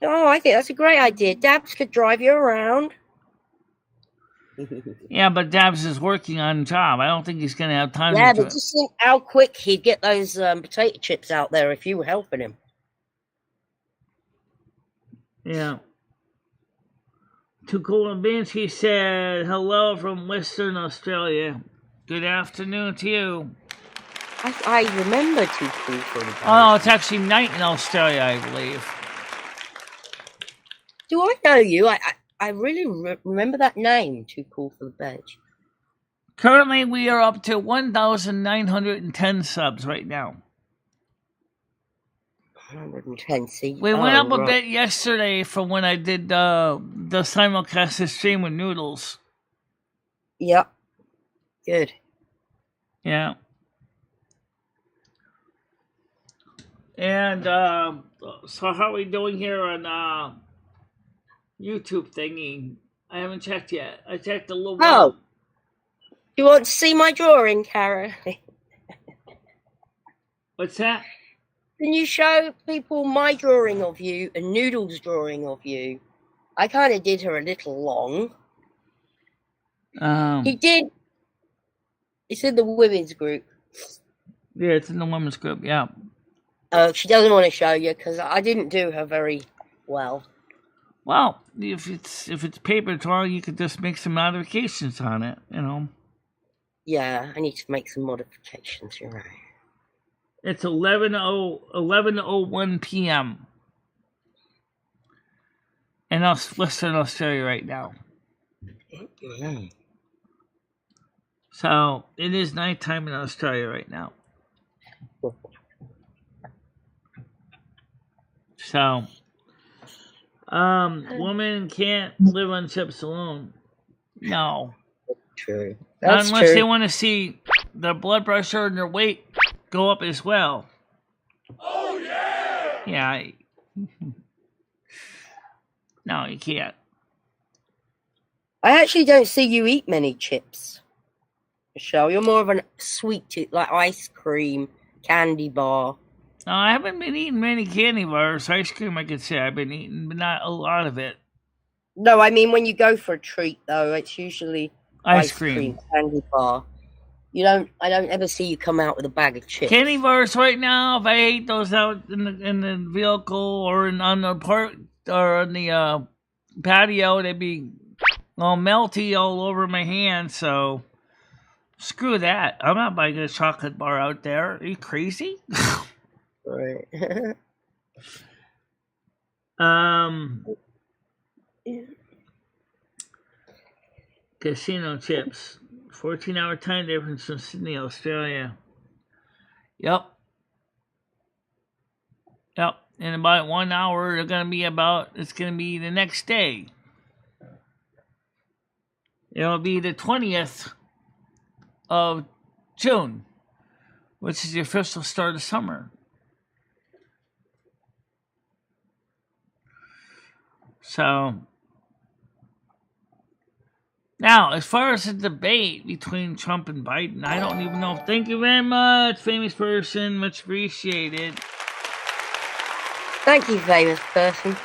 Oh, I think that's a great idea. Dabs could drive you around. Yeah, but Dabs is working on a job. I don't think he's going to have time Yeah, to do but it. just think how quick he'd get those potato chips out there if you were helping him. Yeah. To Cool and Beans, he said, hello from Western Australia. Good afternoon to you. I remember Too Cool for the Beans. Oh, it's actually night in Australia, I believe. Do I know you? I really remember that name, Too Cool for the Bench. Currently, we are up to 1,910 subs right now. 110, see? We went up a bit yesterday from when I did the simulcast stream with Noodles. Yep. Good. Yeah. And so how are we doing here on YouTube thingy? I haven't checked yet. I checked a little while. Oh. Do you want to see my drawing, Kara? What's that? Can you show people my drawing of you and Noodle's drawing of you? I kind of did her a little long. He did. It's in the women's group. Yeah, it's in the women's group, yeah. She doesn't want to show you because I didn't do her very well. Well, if it's paper drawing, you could just make some modifications on it, you know. Yeah, I need to make some modifications, you're right. It's 11:01 p.m. in Western Australia right now. Mm-hmm. So it is nighttime in Australia right now. So, women can't live on chips alone. No. True. Not That's unless true. they want to see their blood pressure and their weight go up as well. Oh, yeah! Yeah. No, you can't. I actually don't see you eat many chips, Michelle. You're more of a sweet tooth, like ice cream, candy bar. No, I haven't been eating many candy bars. Ice cream, I could say I've been eating, but not a lot of it. No, I mean when you go for a treat, though, it's usually Ice cream. candy bar. I don't ever see you come out with a bag of chips. Candy bars right now, if I ate those out in the vehicle or on the park or on the patio, they'd be all melty all over my hand, so screw that. I'm not buying a chocolate bar out there. Are you crazy? Right. Casino chips. 14-hour time difference from Sydney, Australia. Yep. In about 1 hour, it's going to be the next day. It'll be the 20th of June, which is the official start of summer. So, now, as far as the debate between Trump and Biden, I don't even know. Thank you very much, famous person. Much appreciated. Thank you, famous person.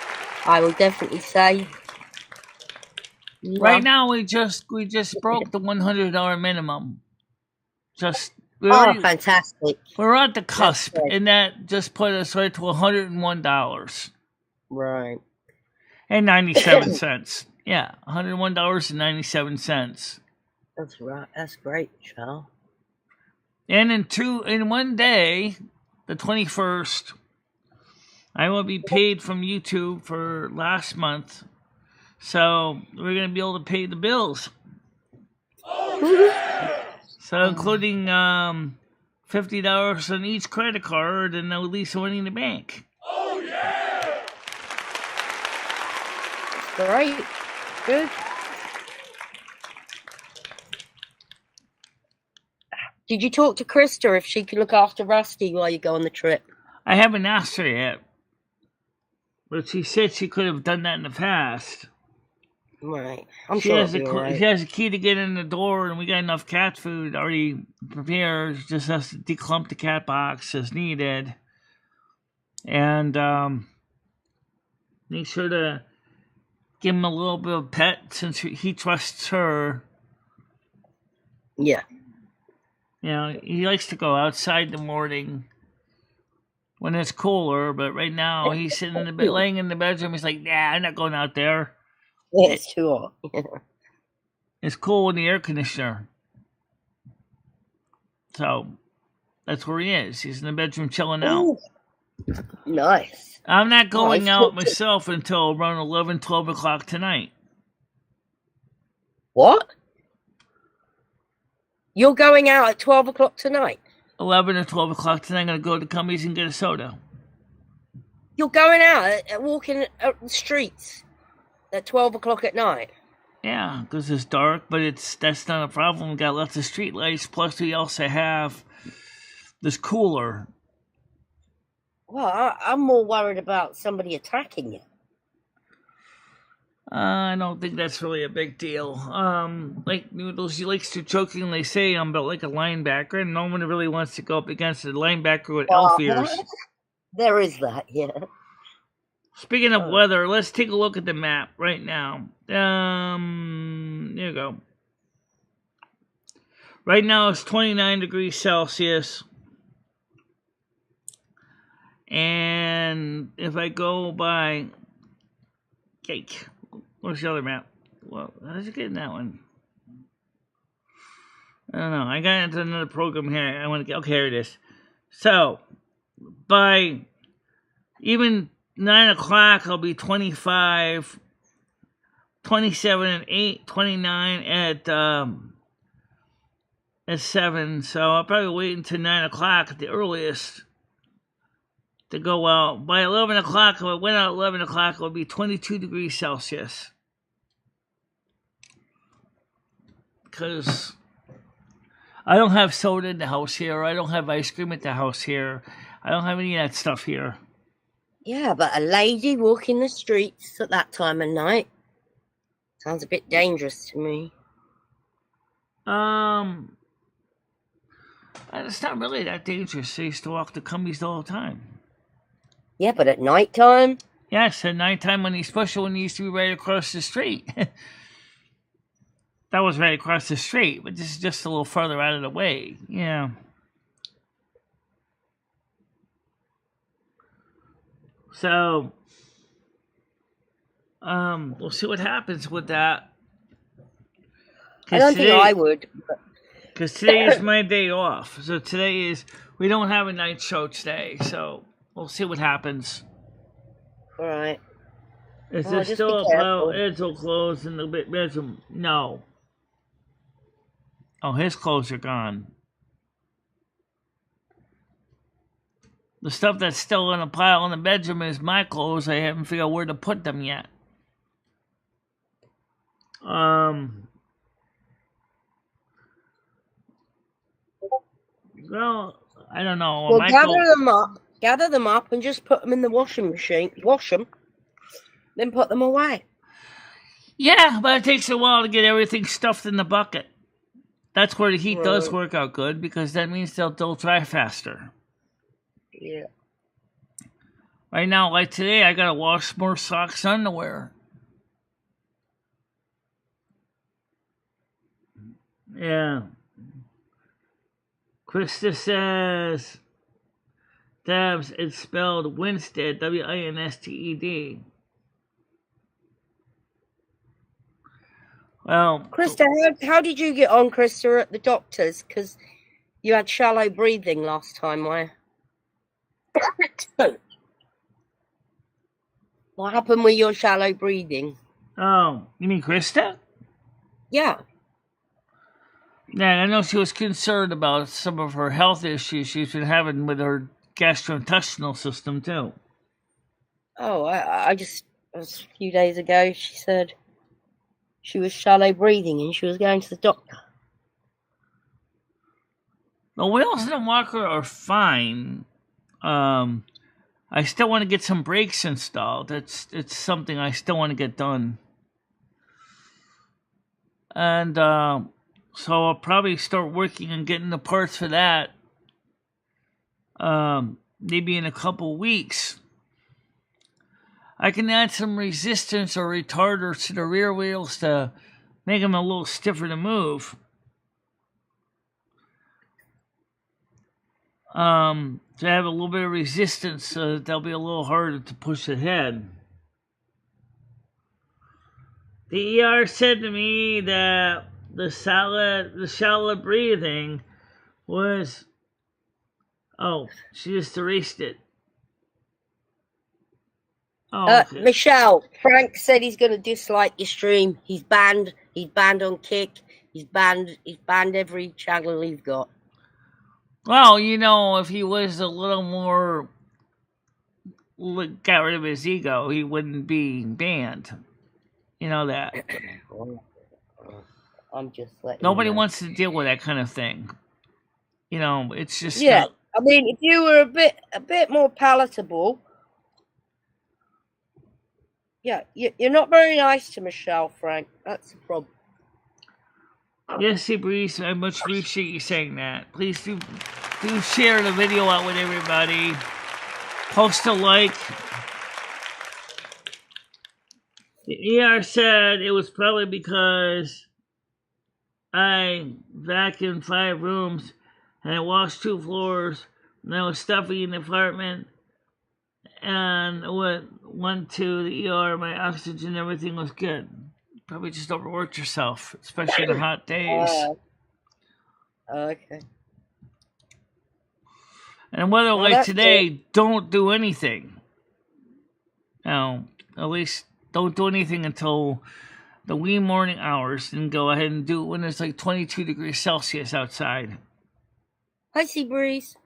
I will definitely say. Right now, we just broke the $100 minimum. Fantastic! We're at the cusp, and that just put us right to $101. Right. And 97 cents. Yeah, $101.97. That's right. That's great, Charles. And in 1 day, the 21st, I will be paid from YouTube for last month. So we're going to be able to pay the bills. Oh, yeah! So including $50 on each credit card and at least money in the bank. Oh, yeah! Great. Good. Did you talk to Krista if she could look after Rusty while you go on the trip? I haven't asked her yet. But she said she could have done that in the past. Right. I'm sure it'll be all right. She has a key to get in the door, and we got enough cat food already prepared. Just has to declump the cat box as needed. And make sure to give him a little bit of pet since he trusts her. Yeah. You know, he likes to go outside in the morning when it's cooler, but right now he's sitting in the bed, laying in the bedroom. He's like, "Nah, I'm not going out there. Yeah, it's too hot." It's cool in the air conditioner." So that's where he is. He's in the bedroom chilling out. Ooh. Nice. I'm not going out myself until around 11, 12 o'clock tonight. What? You're going out at 12 o'clock tonight? 11 or 12 o'clock tonight, I'm going to go to Cummies and get a soda. You're going out walking the streets at 12 o'clock at night? Yeah, because it's dark, but that's not a problem. We got lots of street lights, plus we also have this cooler. Well, I'm more worried about somebody attacking you. I don't think that's really a big deal. Like Noodles, he likes to jokingly say I'm built like a linebacker, and no one really wants to go up against a linebacker with elf ears. There is that, yeah. Speaking of weather, let's take a look at the map right now. There you go. Right now it's 29 degrees Celsius. And if I go by cake, where's the other map? Well, how did you get in that one? I don't know. I got into another program here. I want to get. Okay, here it is. So, by even 9 o'clock, I'll be 25, 27 at 8, 29 at 7. So I'll probably wait until 9 o'clock at the earliest to go out. By 11 o'clock, if I went out at 11 o'clock, it would be 22 degrees Celsius. Because I don't have soda in the house here. I don't have ice cream at the house here. I don't have any of that stuff here. Yeah, but a lady walking the streets at that time of night sounds a bit dangerous to me. It's not really that dangerous. I used to walk the Cumbies all the time. Yeah, but at night time? Yes, at nighttime, especially when he used to be right across the street. That was right across the street, but this is just a little further out of the way. Yeah. So, we'll see what happens with that. I don't think I would. Because today is my day off. So we don't have a night show today, so we'll see what happens. All right. Is there still a pile of clothes in the bedroom? No. Oh, his clothes are gone. The stuff that's still in a pile in the bedroom is my clothes. I haven't figured out where to put them yet. Well, I don't know. Well, gather them up and just put them in the washing machine. Wash them, then put them away. Yeah, but it takes a while to get everything stuffed in the bucket. That's where the heat does work out good, because that means they'll dry faster. Yeah. Right now, like today, I gotta wash more socks and underwear. Yeah. Krista says, Dabs, it's spelled Winstead, Winsted. Well, Krista, how did you get on, Krista, at the doctor's? Because you had shallow breathing last time. What happened with your shallow breathing? Oh, you mean Krista? Yeah. Yeah, I know she was concerned about some of her health issues she's been having with her gastrointestinal system, too. Oh, I just, it was a few days ago, she said she was shallow breathing and she was going to the doctor. The Wilson and Walker are fine. I still want to get some brakes installed. It's something I still want to get done. And so I'll probably start working on getting the parts for that. Maybe in a couple weeks. I can add some resistance or retarders to the rear wheels to make them a little stiffer to move. To have a little bit of resistance so that they'll be a little harder to push ahead. The ER said to me that the shallow breathing was... Oh, she just erased it. Oh, okay. Michelle, Frank said he's going to dislike your stream. He's banned on Kick. He's banned every channel he's got. Well, you know, if he was a little more got rid of his ego, he wouldn't be banned. You know that. I'm just letting Nobody you know. wants to deal with that kind of thing. You know, it's just Yeah. I mean, if you were a bit more palatable. Yeah, you're not very nice to Michelle, Frank. That's the problem. Yes, Breeze, I much appreciate you saying that. Please do share the video out with everybody. Post a like. The ER said it was probably because I vacuumed 5 rooms and I washed 2 floors and I was stuffy in the apartment and went to the ER, my oxygen, everything was good. Probably just overworked yourself, especially in the hot days. Okay. And weather like today, don't do anything. Now, at least don't do anything until the wee morning hours, and go ahead and do it when it's like 22 degrees Celsius outside. Hi, Sea Breeze.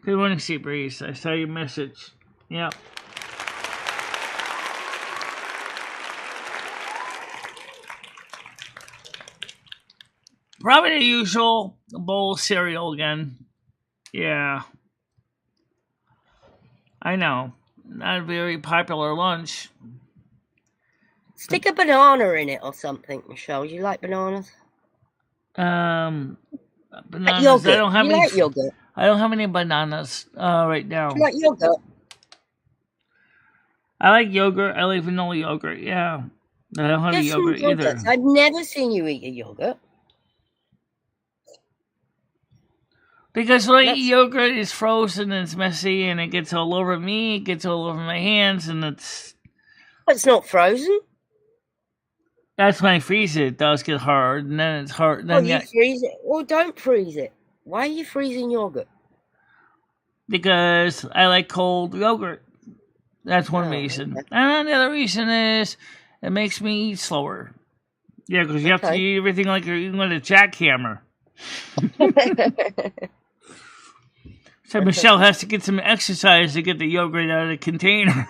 Good morning, Sea Breeze. I saw your message. Yep. Probably the usual bowl of cereal again. Yeah. I know. Not a very popular lunch. Stick a banana in it or something, Michelle. Do you like bananas? Bananas. Yogurt. I don't have you any. Like yogurt? I don't have any bananas right now. Do you like yogurt? I like yogurt. I like vanilla yogurt. Yeah. I don't have a yogurt either. I've never seen you eat a yogurt. Because when I eat yogurt, it's frozen and it's messy and it gets all over me, it gets all over my hands, and it's not frozen. That's when I freeze it. It does get hard, and then it's hard. Then you freeze it. Well, don't freeze it. Why are you freezing yogurt? Because I like cold yogurt. That's one reason. Okay. And the other reason is it makes me eat slower. Yeah, because you have to eat everything like you're eating with a jackhammer. So Michelle has to get some exercise to get the yogurt out of the container.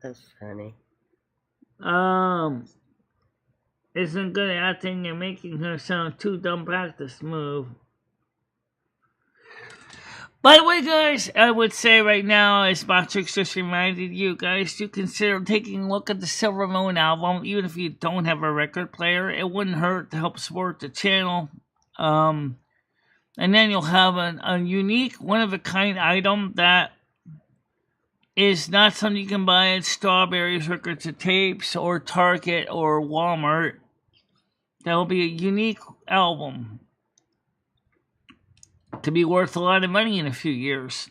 That's funny. Isn't good at acting and making her sound too dumb practice move. By the way, guys, I would say right now, as Matrix just reminded you guys, to consider taking a look at the Silver Moon album, even if you don't have a record player. It wouldn't hurt to help support the channel. And then you'll have a unique, one-of-a-kind item that is not something you can buy at Strawberries, Records and Tapes, or Target, or Walmart. That will be a unique album to be worth a lot of money in a few years.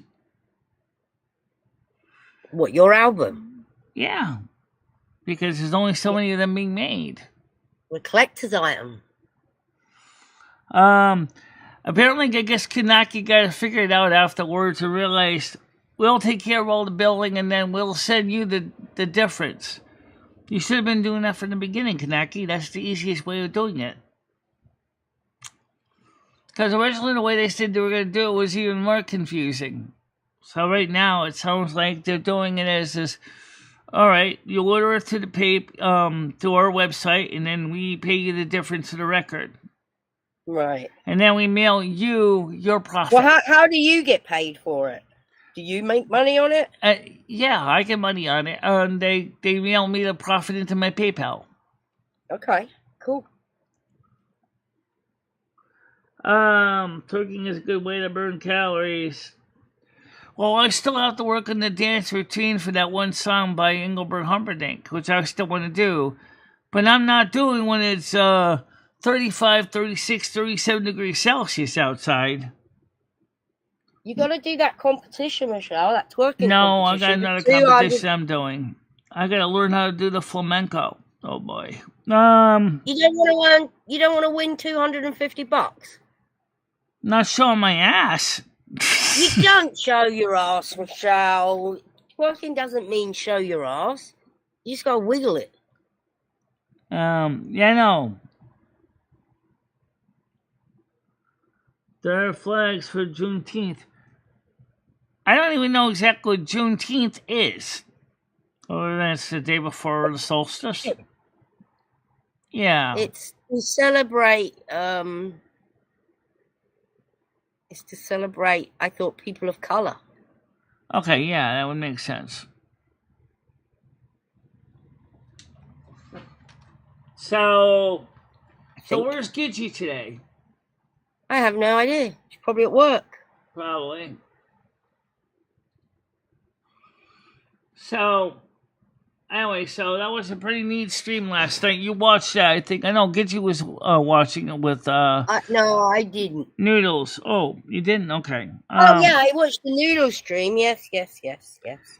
What, your album? Yeah. Because there's only so many of them being made. A collector's item. Apparently, I guess Kanaki got to figure it out afterwards and realized, we'll take care of all the building and then we'll send you the difference. You should have been doing that from the beginning, Kanaki. That's the easiest way of doing it. Because originally the way they said they were going to do it was even more confusing. So right now it sounds like they're doing it as this, all right, you order it to the to our website, and then we pay you the difference of the record. Right. And then we mail you your profit. Well, how do you get paid for it? Do you make money on it? Yeah, I get money on it. They mail me the profit into my PayPal. Okay, cool. Twerking is a good way to burn calories. Well, I still have to work on the dance routine for that one song by Engelbert Humperdinck, which I still want to do. But I'm not doing when it's 35, 36, 37 degrees Celsius outside. You got to do that competition, Michelle. That twerking No, I competition. got another competition I'm doing. I got to learn how to do the flamenco. Oh boy. You don't want to win $250. Not showing my ass. You don't show your ass, Michelle. Twerking doesn't mean show your ass. You just gotta wiggle it. Yeah, I know. There are flags for Juneteenth. I don't even know exactly what Juneteenth is. Or that's the day before the solstice. Yeah. It's to celebrate. It's to celebrate. I thought people of color. Okay, yeah, that would make sense. So where's Gidgey today? I have no idea. She's probably at work. Probably. So, anyway, so that was a pretty neat stream last night. You watched that, I think. I know Gidgey was watching it with... No, I didn't. Noodles. Oh, you didn't? Okay. Oh, yeah, I watched the Noodle stream. Yes.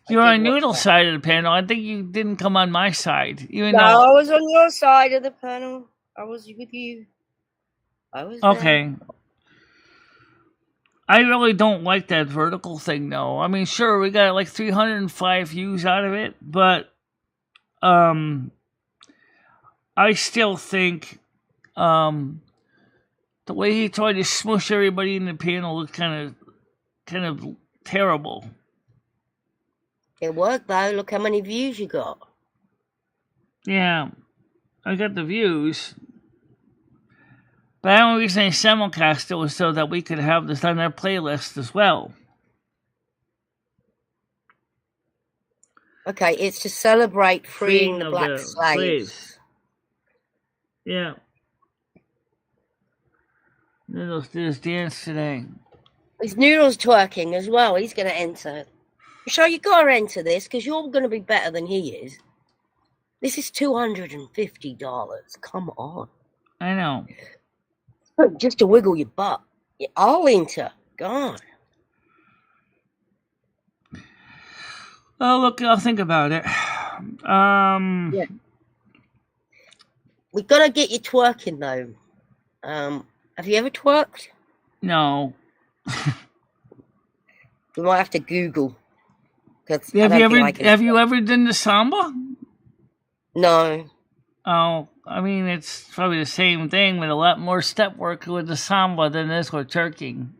You're on Noodle's side of the panel. I think you didn't come on my side. No, I was on your side of the panel. I was with you. I was okay. There. I really don't like that vertical thing, though. I mean, sure, we got like 305 views out of it, but I still think the way he tried to smush everybody in the panel looked kind of terrible. It worked, though. Look how many views you got. Yeah, I got the views. But the only reason I simulcast it was so that we could have this on our playlist as well. Okay, it's to celebrate freeing the black slaves. Yeah. Noodles did his dance today. His Noodles twerking as well. He's going to enter. So you got to enter this because you're going to be better than he is. This is $250. Come on. I know. Just to wiggle your butt. I'll enter. God. Oh, look, I'll think about it. Yeah. We've got to get you twerking, though. Have you ever twerked? No. We might have to Google. Have you ever done the samba? No. Oh, I mean, it's probably the same thing with a lot more step work with the samba than this with twerking.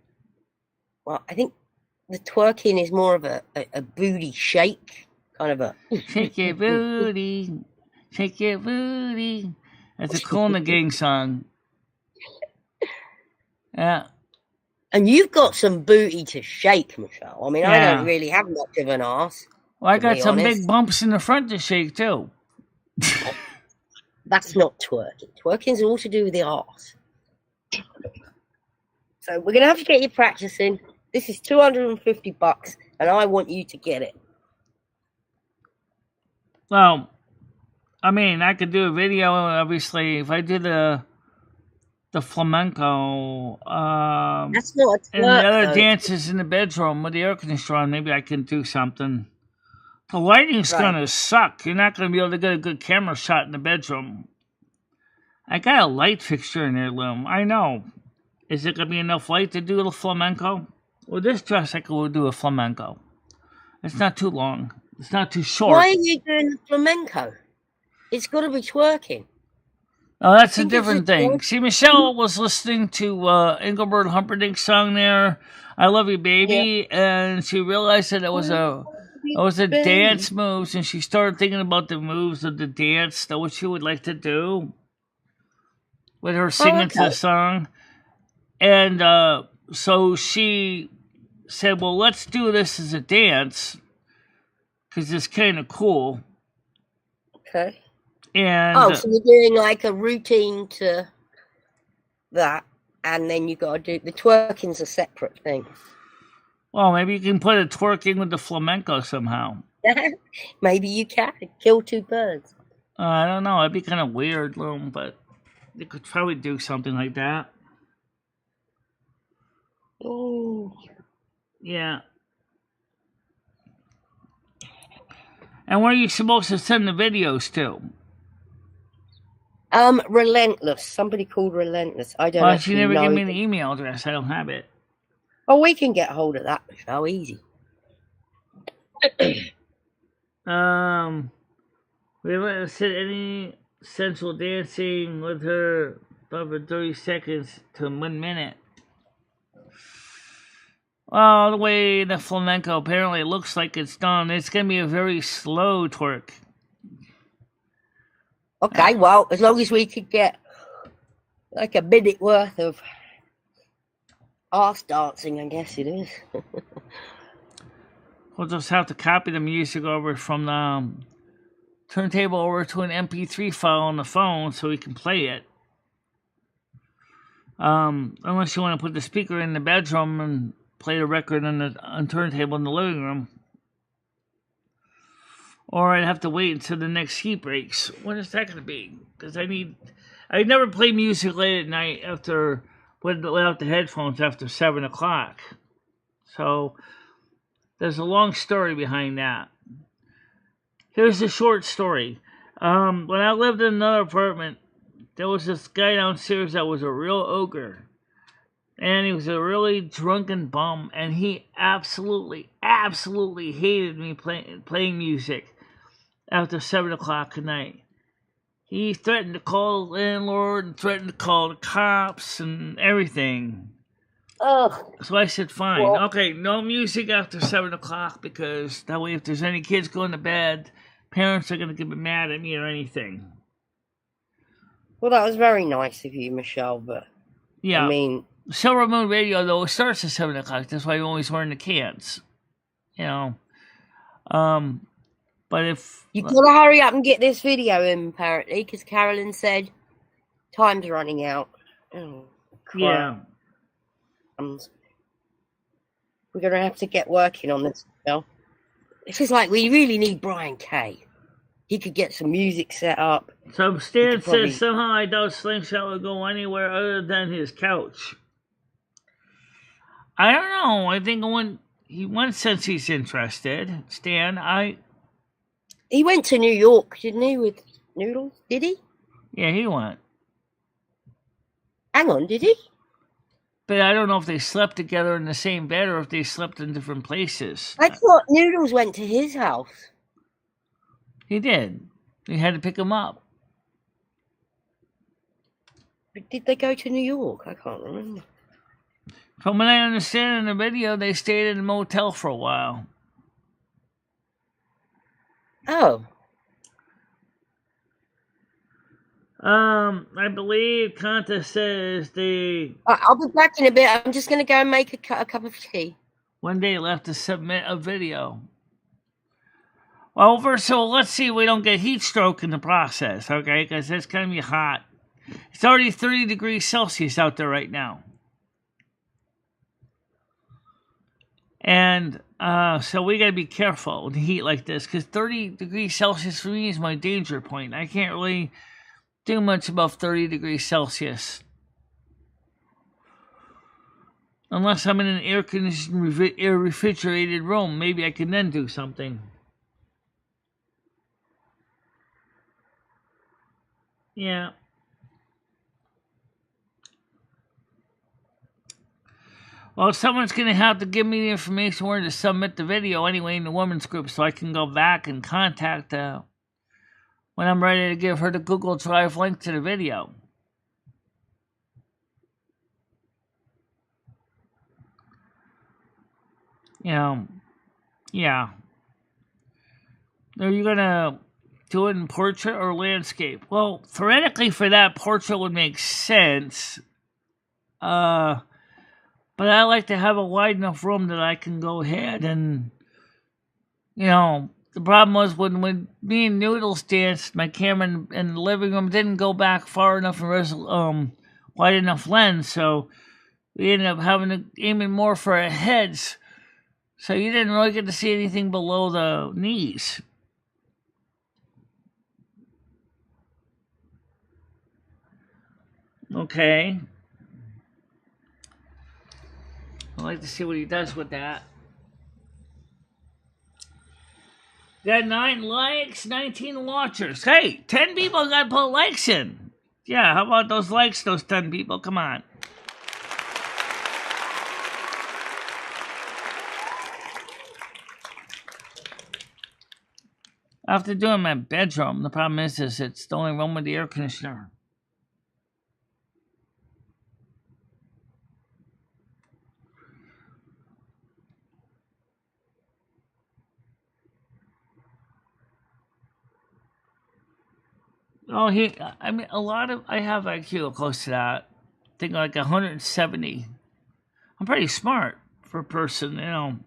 Well, I think the twerking is more of a booty shake, kind of a... Shake your booty, shake your booty. That's a Cool in the Gang song. Yeah. And you've got some booty to shake, Michelle. I mean, I don't really have much of an ass. Well, I got some big bumps in the front to shake, too. That's not twerking. Twerking's all to do with the arse. So we're going to have to get you practicing. This is $250, and I want you to get it. Well, I mean, I could do a video, obviously, if I did the flamenco. That's not a twerk, and the other dances in the bedroom with the air conditioner on, maybe I can do something. The lighting's gonna suck. You're not gonna be able to get a good camera shot in the bedroom. I got a light fixture in there, Loom. I know. Is it gonna be enough light to do the flamenco? Well, this dress I could do a flamenco. It's not too long. It's not too short. Why are you doing the flamenco? It's got to be twerking. Oh, that's a different thing. See, Michelle was listening to Engelbert Humperdinck's song there, "I Love You, Baby," and she realized that it was a dance moves, and she started thinking about the moves of the dance that what she would like to do with her singing to the song. And so she said, well, let's do this as a dance because it's kind of cool. Okay. And so you're doing like a routine to that, and then you got to do the twerking's a separate thing. Well, maybe you can put a twerking with the flamenco somehow. Maybe you can kill two birds. I don't know. It'd be kind of weird, but you could probably do something like that. Oh. Yeah. And where are you supposed to send the videos to? Relentless. Somebody called Relentless. I don't know. Well, she never gave me the email address. I don't have it. Oh, we can get hold of that, Michelle. Easy. We haven't said any sensual dancing with her over 30 seconds to 1 minute. Well, the way the flamenco apparently looks like it's done, it's going to be a very slow twerk. Okay, well, as long as we could get like a minute worth of arse dancing, I guess it is. We'll just have to copy the music over from the turntable over to an MP3 file on the phone so we can play it. Unless you want to put the speaker in the bedroom and play the record on the turntable in the living room. Or I'd have to wait until the next heat breaks. When is that going to be? Because I never play music late at night without the headphones after 7 o'clock. So there's a long story behind that. Here's a short story. When I lived in another apartment, there was this guy downstairs that was a real ogre. And he was a really drunken bum, and he absolutely hated me playing music after 7 o'clock at night. He threatened to call the landlord and threatened to call the cops and everything. Ugh. So I said, fine. Well, okay, no music after 7 o'clock because that way if there's any kids going to bed, parents are going to get mad at me or anything. Well, that was very nice of you, Michelle, but yeah. I mean... Silver Moon Radio, though, it starts at 7 o'clock. That's why I'm always wearing the cans. You know. But if... You gotta hurry up and get this video in, apparently, because Carolyn said time's running out. Oh, crap. Yeah. We're gonna have to get working on this, Michelle. This is like, we really need Brian Kay. He could get some music set up. So Stan says, somehow I doubt Slingshot will go anywhere other than his couch. I don't know. I think he went since he's interested. Stan, He went to New York, didn't he, with Noodles? Did he? Yeah, he went. Hang on, did he? But I don't know if they slept together in the same bed or if they slept in different places. I thought Noodles went to his house. He did. He had to pick him up. But did they go to New York? I can't remember. From what I understand in the video, they stayed in a motel for a while. Oh. I believe Kanta says I'll be back in a bit. I'm just going to go and make a cup of tea. One day left to submit a video. Well, first of all, let's see if we don't get heat stroke in the process, okay? Because it's going to be hot. It's already 30 degrees Celsius out there right now. And so we got to be careful with heat like this, because 30 degrees Celsius for me is my danger point. I can't really do much above 30 degrees Celsius. Unless I'm in an air-conditioned, air-refrigerated room. Maybe I can then do something. Yeah. Well, someone's going to have to give me the information where to submit the video anyway in the women's group so I can go back and contact when I'm ready to give her the Google Drive link to the video. You know, yeah. Are you going to do it in portrait or landscape? Well, theoretically for that, portrait would make sense. But I like to have a wide enough room that I can go ahead and, you know, the problem was when me and Noodles danced, my camera in the living room didn't go back far enough and wide enough lens, so we ended up having to aiming more for our heads. So you didn't really get to see anything below the knees. Okay. I'd like to see what he does with that. Got 9 likes, 19 watchers. Hey, 10 people got to put likes in. Yeah, how about those likes, those 10 people? Come on. I have to do it in my bedroom. The problem is it's the only room with the air conditioner. Oh, I mean, I have IQ close to that. I think like 170. I'm pretty smart for a person, you know.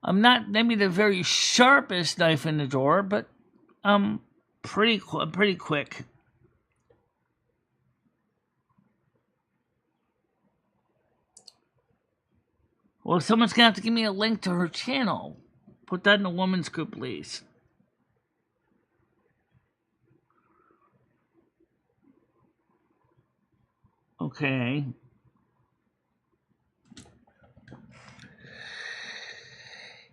I'm not maybe the very sharpest knife in the drawer, but I'm pretty quick. Well, someone's gonna have to give me a link to her channel. Put that in the women's group, please. Okay.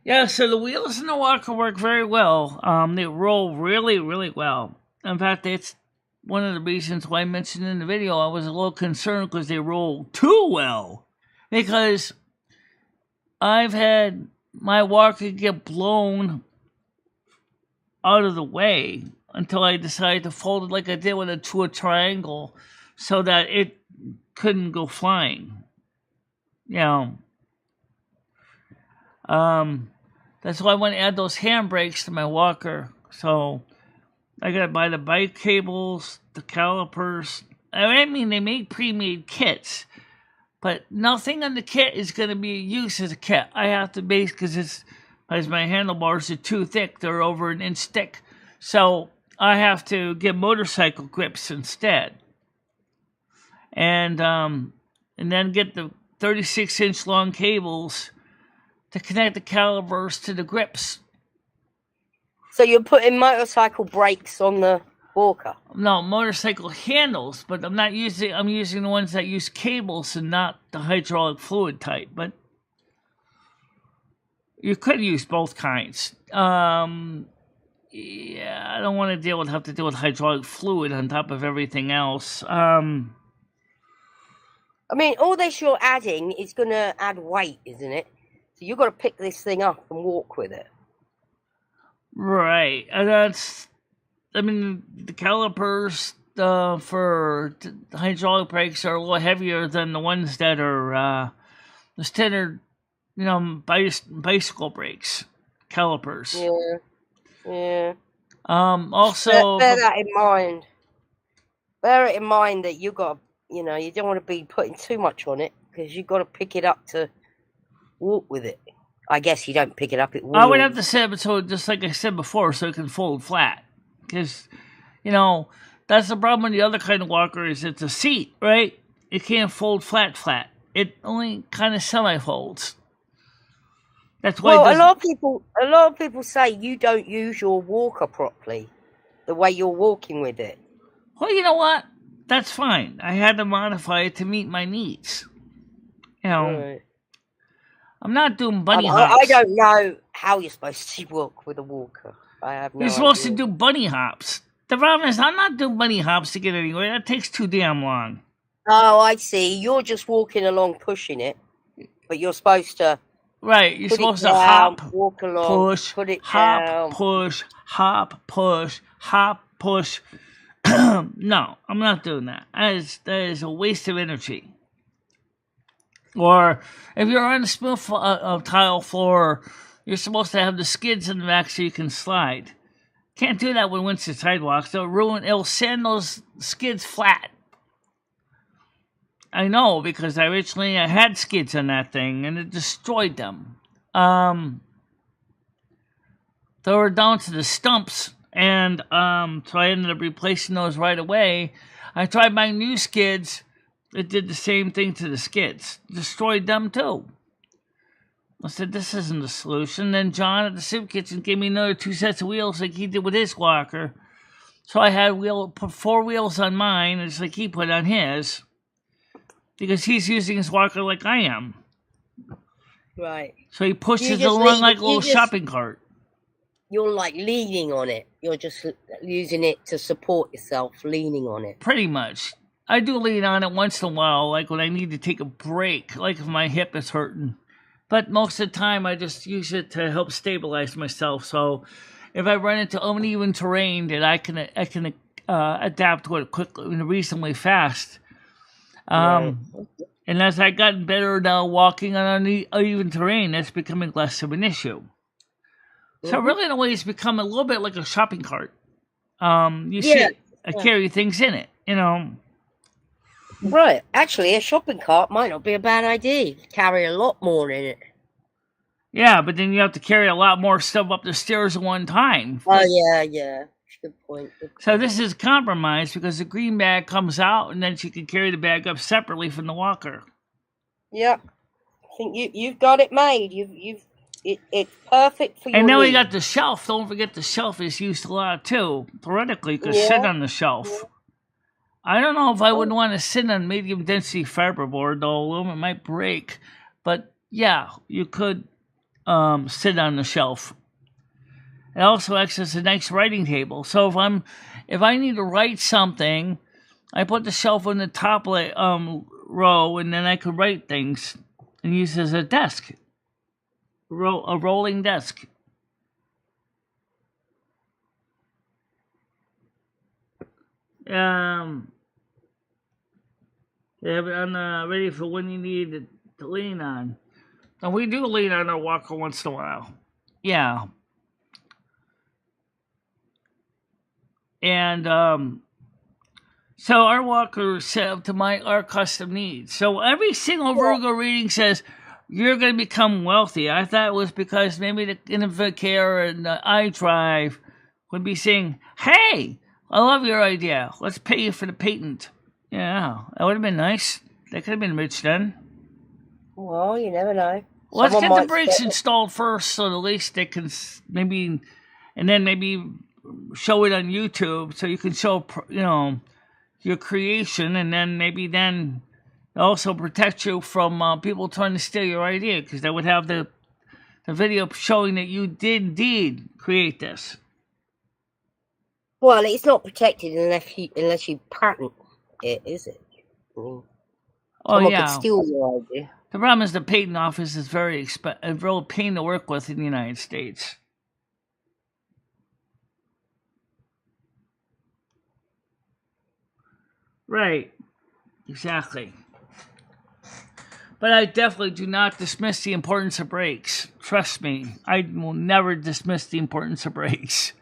Yeah, so the wheels in the walker work very well. They roll really, really well. In fact, it's one of the reasons why I mentioned in the video I was a little concerned because they roll too well. Because I've had my walker get blown out of the way until I decided to fold it like I did to a triangle so that it couldn't go flying. You know. That's why I want to add those handbrakes to my walker. So I gotta buy the bike cables, the calipers. I mean, they make pre-made kits, but nothing on the kit is gonna be used as a kit. I have to base because my handlebars are too thick. They're over an inch thick, so I have to get motorcycle grips instead, and then get the 36-inch long cables to connect the calipers to the grips. So you're putting motorcycle brakes on the walker? No, motorcycle handles, but I'm using the ones that use cables and not the hydraulic fluid type, but you could use both kinds. Yeah, I don't want to have to deal with hydraulic fluid on top of everything else. I mean, all this you're adding is going to add weight, isn't it? So you've got to pick this thing up and walk with it. Right. And the calipers for the hydraulic brakes are a little heavier than the ones that are the standard, bicycle brakes, calipers. Yeah. Also, bear that in mind. Bear it in mind that you don't want to be putting too much on it because you've got to pick it up to walk with it. I guess you don't pick it up. I would have to set it so, just like I said before, so it can fold flat. Because, that's the problem with the other kind of walker is it's a seat, right? It can't fold flat. It only kind of semi-folds. That's why. Well, a lot of people say you don't use your walker properly, the way you're walking with it. Well, you know what? That's fine. I had to modify it to meet my needs. Right. I'm not doing bunny hops. I don't know how you're supposed to walk with a walker. I have no idea. You're supposed to do bunny hops. The problem is I'm not doing bunny hops to get anywhere. That takes too damn long. Oh, I see. You're just walking along pushing it, but you're supposed to... Right, you're supposed to hop, walk along, push, put it hop, down. push, hop, push, hop, push. No, I'm not doing that. That is a waste of energy. Or if you're on a smooth tile floor, you're supposed to have the skids in the back so you can slide. Can't do that with winter sidewalks. It'll sand those skids flat. I know, because I had skids on that thing, and it destroyed them. They were down to the stumps, and so I ended up replacing those right away. I tried my new skids. It did the same thing to the skids. Destroyed them, too. I said, this isn't the solution. Then John at the soup kitchen gave me another 2 sets of wheels like he did with his walker. So I had put 4 wheels on mine, just like he put on his, because he's using his walker like I am. Right. So he pushes it along like a little shopping cart. You're like leaning on it. You're just using it to support yourself, leaning on it. Pretty much. I do lean on it once in a while, like when I need to take a break, like if my hip is hurting. But most of the time, I just use it to help stabilize myself. So if I run into uneven terrain, that I can adapt to it quickly and reasonably fast. Right. And as I gotten better now walking on uneven terrain, that's becoming less of an issue. So really, in a way, it's become a little bit like a shopping cart. You see, I carry things in it, you know. Right. Actually, a shopping cart might not be a bad idea. Carry a lot more in it. Yeah, but then you have to carry a lot more stuff up the stairs at one time. Oh, yeah. Good point. So this is compromise, because the green bag comes out, and then she can carry the bag up separately from the walker. Yeah. I think you've got it made. It's perfect for you. And then we got the shelf. Don't forget the shelf is used a lot, too. Theoretically, you could sit on the shelf. Yeah. I don't know if I would want to sit on medium density fiberboard, though. Aluminum might break. But yeah, you could sit on the shelf. It also acts as a nice writing table. So if I need to write something, I put the shelf on the top row, and then I could write things and use it as a desk, a rolling desk. They have it on ready for when you need to lean on. And we do lean on our walker once in a while. Yeah. And so our walker is set up to our custom needs. So every single Virgo reading says you're going to become wealthy. I thought it was because maybe the Invocare and the iDrive would be saying, hey, I love your idea. Let's pay you for the patent. Yeah, that would have been nice. That could have been rich then. Well, you never know. Let's get the brakes installed first, so at least they can maybe show it on YouTube, so you can show, your creation, and then also protect you from people trying to steal your idea, because they would have the video showing that you did indeed create this. Well, it's not protected unless you patent it, is it? Someone could steal your idea. The problem is the patent office is a real pain to work with in the United States. Right. Exactly. But I definitely do not dismiss the importance of brakes. Trust me, I will never dismiss the importance of brakes.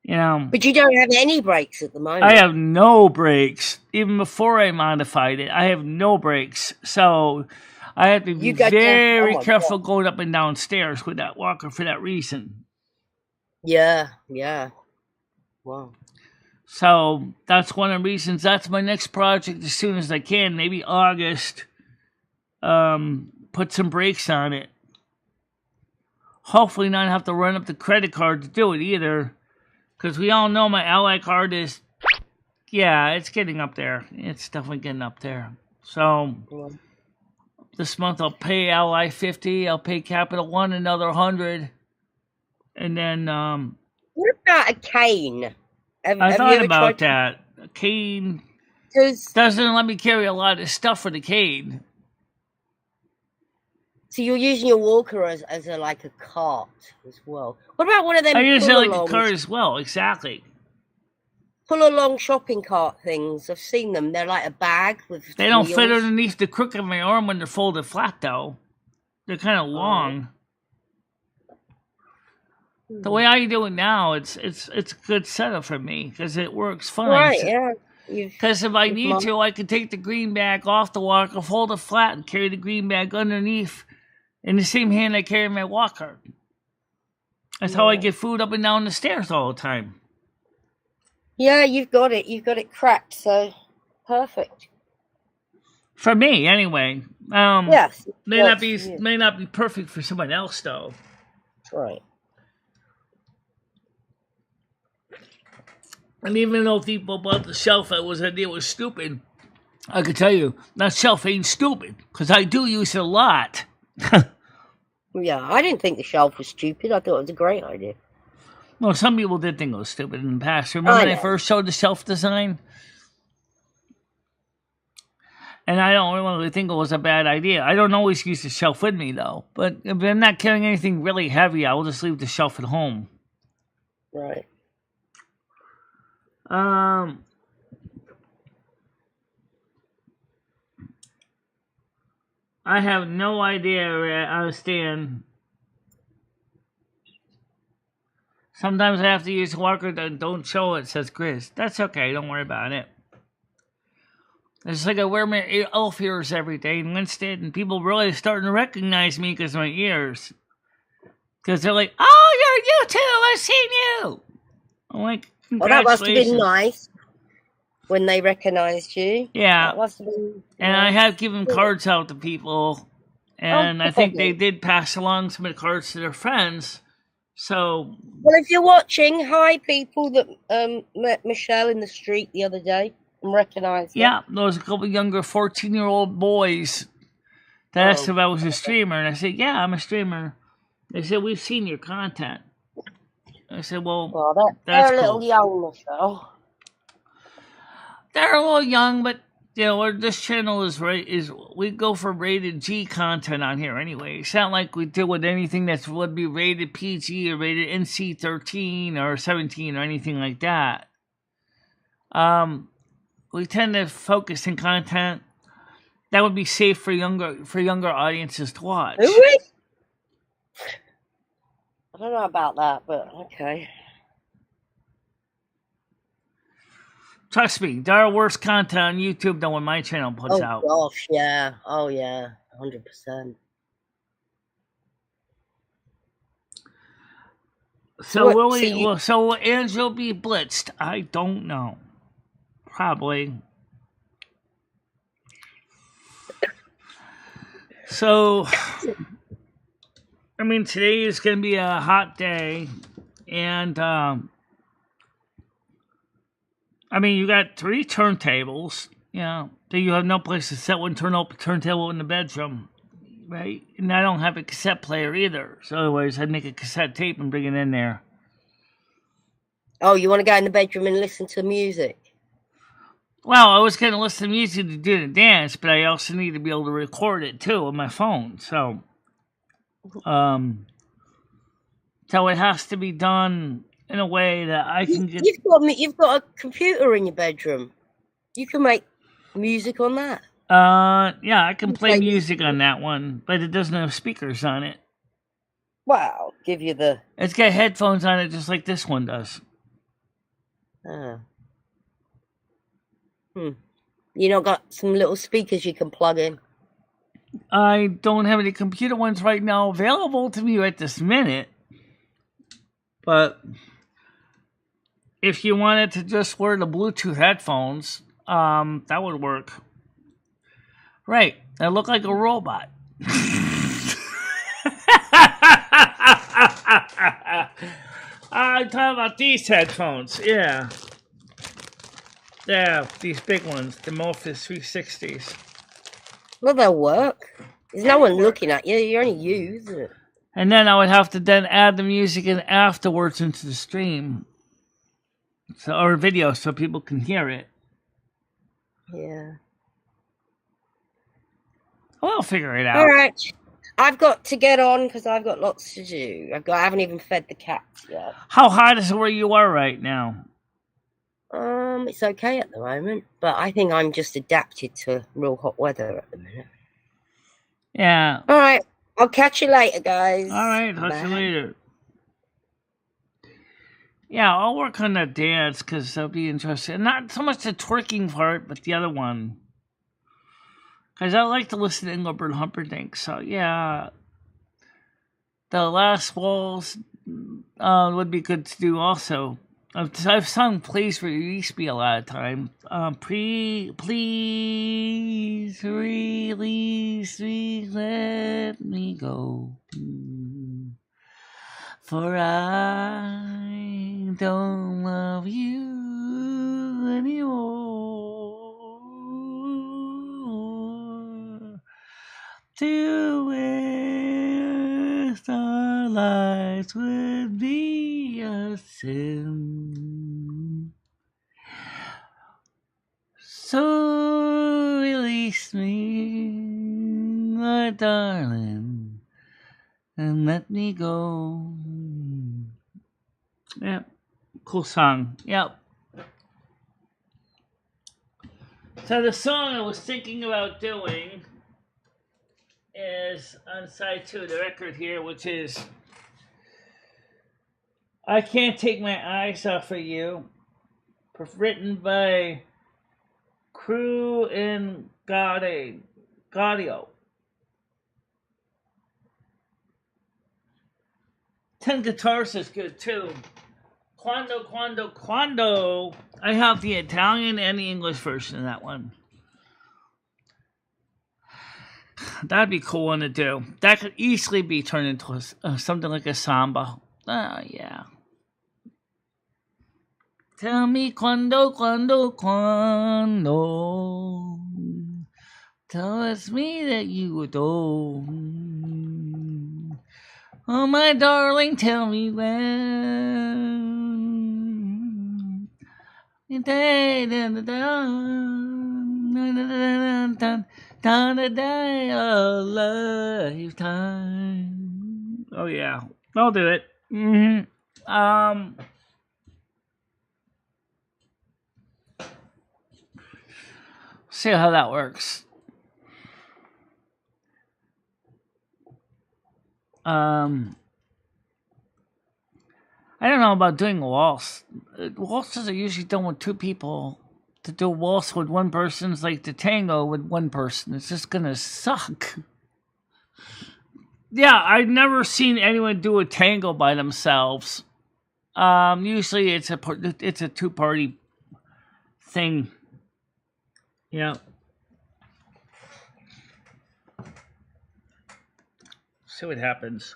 But you don't have any brakes at the moment. I have no brakes. Even before I modified it, I have no brakes. So I have to be very careful going up and down stairs with that walker for that reason. Yeah. Wow. So that's one of the reasons. That's my next project as soon as I can. Maybe August. Put some brakes on it. Hopefully not have to run up the credit card to do it either. Because we all know my Ally card is, it's getting up there. It's definitely getting up there. So this month I'll pay Ally 50. I'll pay Capital One another 100. And then what about a cane? I thought about that. A cane doesn't let me carry a lot of stuff for the cane. So you're using your walker as a cart as well. What about one of them? I use it like a cart as well. Exactly. Pull-along shopping cart things. I've seen them. They're like a bag with. They don't fit underneath the crook of my arm when they're folded flat, though. They're kind of long. The way I do it now, it's a good setup for me because it works fine. Right. Yeah. Because if I need to, I can take the green bag off the walker, fold it flat, and carry the green bag underneath in the same hand I carry my walker. That's how I get food up and down the stairs all the time. Yeah, you've got it. You've got it cracked, so perfect. For me, anyway. Yes. May not be perfect for someone else, though. That's right. And even though people bought the shelf that was idea was stupid, I could tell you that shelf ain't stupid because I do use it a lot. Yeah, I didn't think the shelf was stupid. I thought it was a great idea. Well, some people did think it was stupid in the past. Remember when I first showed the shelf design? And I don't really think it was a bad idea. I don't always use the shelf with me, though. But if I'm not carrying anything really heavy, I will just leave the shelf at home. Right. I have no idea where I stand. Sometimes I have to use a walker that don't show it, says Chris. That's okay, don't worry about it. It's like I wear my elf ears every day in Winston, and people really starting to recognize me because of my ears. Because they're like, oh, you're you too, I've seen you. I'm like, well, that must have been nice when they recognized you. Yeah. That must have been and nice. I have given cards out to people, and I think they did pass along some of the cards to their friends. So, well, if you're watching, hi people that met Michelle in the street the other day and recognized her. Yeah, there was a couple younger 14-year-old boys that asked if I was a streamer, and I said, yeah, I'm a streamer. They said, we've seen your content. I said, well that's they're a little cool. young, Michelle. They're a little young, but you know, this channel is we go for rated G content on here anyway. It's not like we deal with anything that would be rated PG or rated NC-13 or 17 or anything like that. We tend to focus in content that would be safe for younger audiences to watch. Do we? I don't know about that, but okay. Trust me, there are worse content on YouTube than what my channel puts out. Oh gosh, yeah. Oh yeah, 100%. So will Angel be blitzed? I don't know. Probably. So, I mean, today is going to be a hot day, and I mean, you got 3 turntables. You know, then you have no place to set one turntable in the bedroom, right? And I don't have a cassette player either. So, otherwise, I'd make a cassette tape and bring it in there. Oh, you want to go in the bedroom and listen to music? Well, I was going to listen to music to do the dance, but I also need to be able to record it too on my phone. So, so it has to be done in a way that I can get. You've got a computer in your bedroom. You can make music on that. Yeah, I can play music on that one, but it doesn't have speakers on it. Wow, give you the. It's got headphones on it, just like this one does. You not got some little speakers you can plug in? I don't have any computer ones right now available to me at this minute. But if you wanted to just wear the Bluetooth headphones, that would work. Right, I look like a robot. I'm talking about these headphones, yeah. Yeah, these big ones, the Morphus 360s. Well, they'll work. There's no one looking at you. You're only you, isn't it? And then I would have to then add the music in afterwards into the stream. Or video so people can hear it. Yeah. We'll figure it out. All right. I've got to get on because I've got lots to do. I haven't even fed the cats yet. How hot is it where you are right now? It's okay at the moment, but I think I'm just adapted to real hot weather at the minute. Yeah. All right. I'll catch you later, guys. All right. Talk to you later. Yeah, I'll work on that dance because that'll be interesting. Not so much the twerking part, but the other one. Because I like to listen to Engelbert Humperdinck. So, yeah. The Last Waltz would be good to do also. I've sung Please Release Me a lot of times. Please release me, let me go. For I don't love you anymore. To waste our lives would be a sin. So release me, my darling, and let me go. Yep, cool song. Yep. So the song I was thinking about doing is on side 2 of the record here, which is I Can't Take My Eyes Off of You, written by Crew and Gaudio. 10 Guitars is good too. Quando. I have the Italian and the English version of that one. That'd be a cool one to do. That could easily be turned into something like a samba. Yeah. Tell me quando. Tell us me that you adore. Oh, my darling, tell me when. Down a day of lifetime. Oh yeah, I'll do it. See how that works. I don't know about doing a waltz. Waltzes are usually done with 2 people. To do a waltz with one person is like the tango with one person. It's just gonna suck. Yeah, I've never seen anyone do a tango by themselves. Usually it's a 2-party thing. Yeah. See what happens.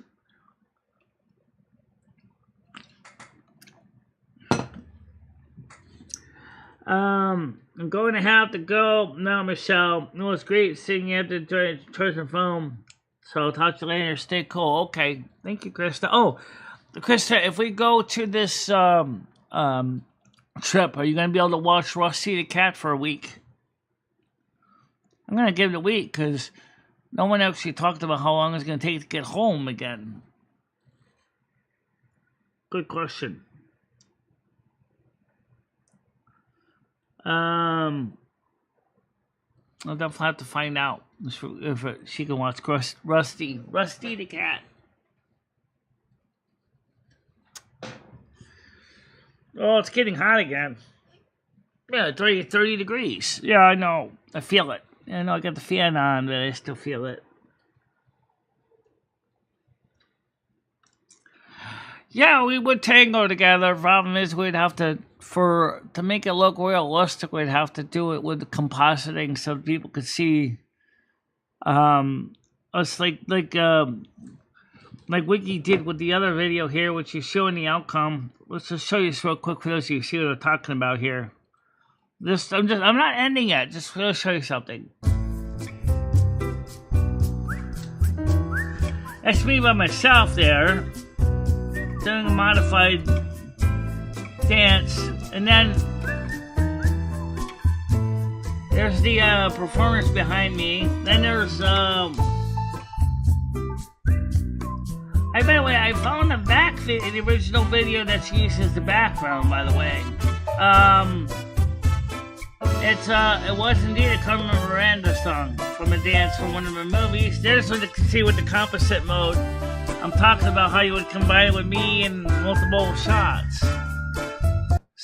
I'm going to have to go now, Michelle. It was great seeing you at the Trojan phone. So I'll talk to you later. Stay cool. Okay. Thank you, Krista. Oh, Krista, if we go to this trip, are you going to be able to watch Rusty the Cat for a week? I'm going to give it a week because no one actually talked about how long it's going to take to get home again. Good question. I'll definitely have to find out if she can watch Rusty the Cat. Oh, it's getting hot again. Yeah, 30 degrees. Yeah, I know. I feel it. I know I got the fan on, but I still feel it. Yeah, we would tango together. Problem is, we'd have to make it look realistic. We'd have to do it with compositing so people could see us like Wiki did with the other video here, which is showing the outcome. Let's just show you this real quick for those of you who see what I'm talking about here. I'm not ending it. Just going to show you something. That's me by myself there, doing a modified dance, and then there's the performance behind me. Then there's by the way, I found the original video that's used as the background. By the way, it was indeed a Cumberland Miranda song from a dance from one of the movies. There's what you can see with the composite mode. I'm talking about how you would combine it with me in multiple shots.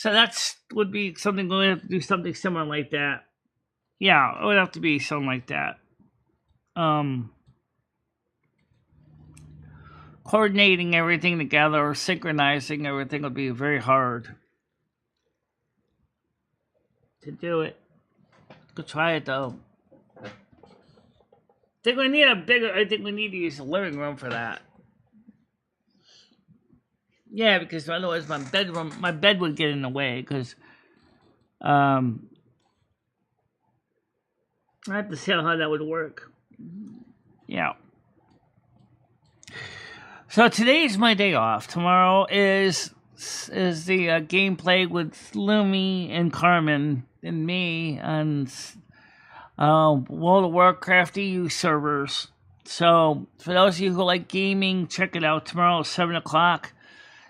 So that's would be something we'll have to do something similar like that. Yeah, it would have to be something like that. Coordinating everything together or synchronizing everything would be very hard to do it. Could try it though. I think we need to use the living room for that. Yeah, because otherwise my bed would get in the way. Because I have to see how that would work. Yeah. So today's my day off. Tomorrow is the gameplay with Lumi and Carmen and me on World of Warcraft EU servers. So for those of you who like gaming, check it out tomorrow at 7 o'clock.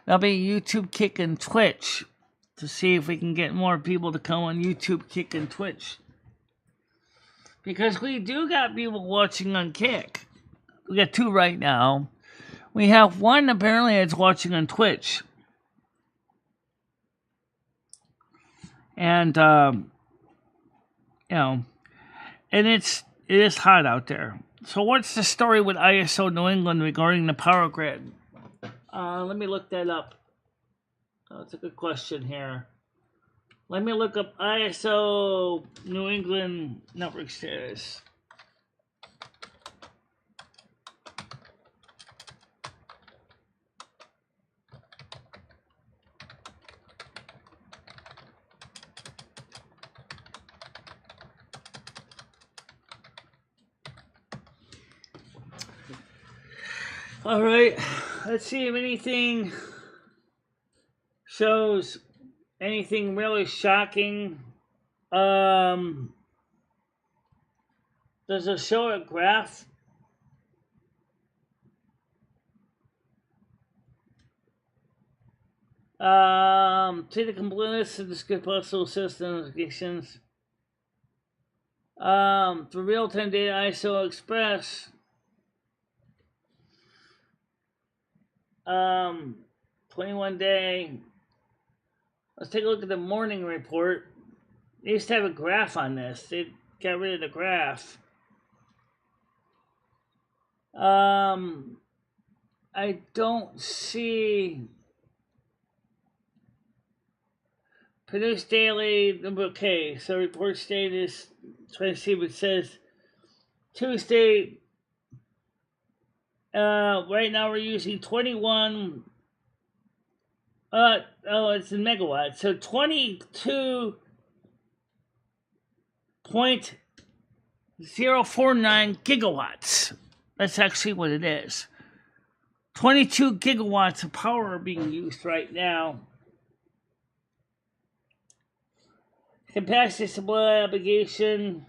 There'll be YouTube Kick and Twitch to see if we can get more people to come on YouTube Kick and Twitch. Because we do got people watching on Kick. We got 2 right now. We have 1 apparently that's watching on Twitch. And, and it is hot out there. So what's the story with ISO New England regarding the power grid? Let me look that up. Oh, that's a good question here. Let me look up ISO New England network status. All right, let's see if anything shows anything really shocking. Does it show a graph? See the completeness of the postal system applications. For real-time data, ISO Express. 21 day. Let's take a look at the morning report. They used to have a graph on this. They got rid of the graph. I don't see produce daily. Okay, so report status. Try to see what it says. Tuesday. Right now we're using 21. It's in megawatts. So 22.049 gigawatts. That's actually what it is. 22 gigawatts of power are being used right now. Capacity supply obligation.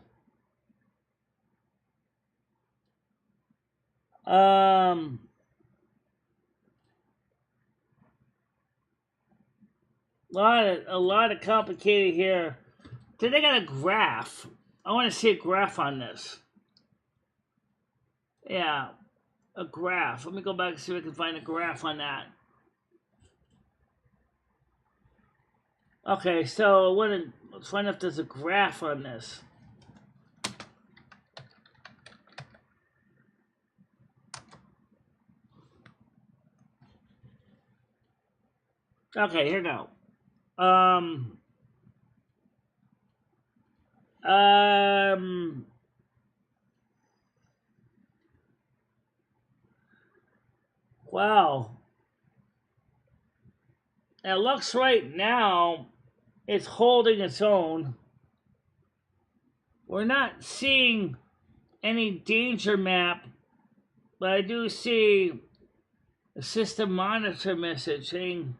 A lot of complicated here. Did they got a graph? I want to see a graph on this. Yeah, a graph. Let me go back and see if I can find a graph on that. Okay, so let's find if there's a graph on this. Okay, here we go. Wow. It looks right now it's holding its own. We're not seeing any danger map, but I do see a system monitor message saying,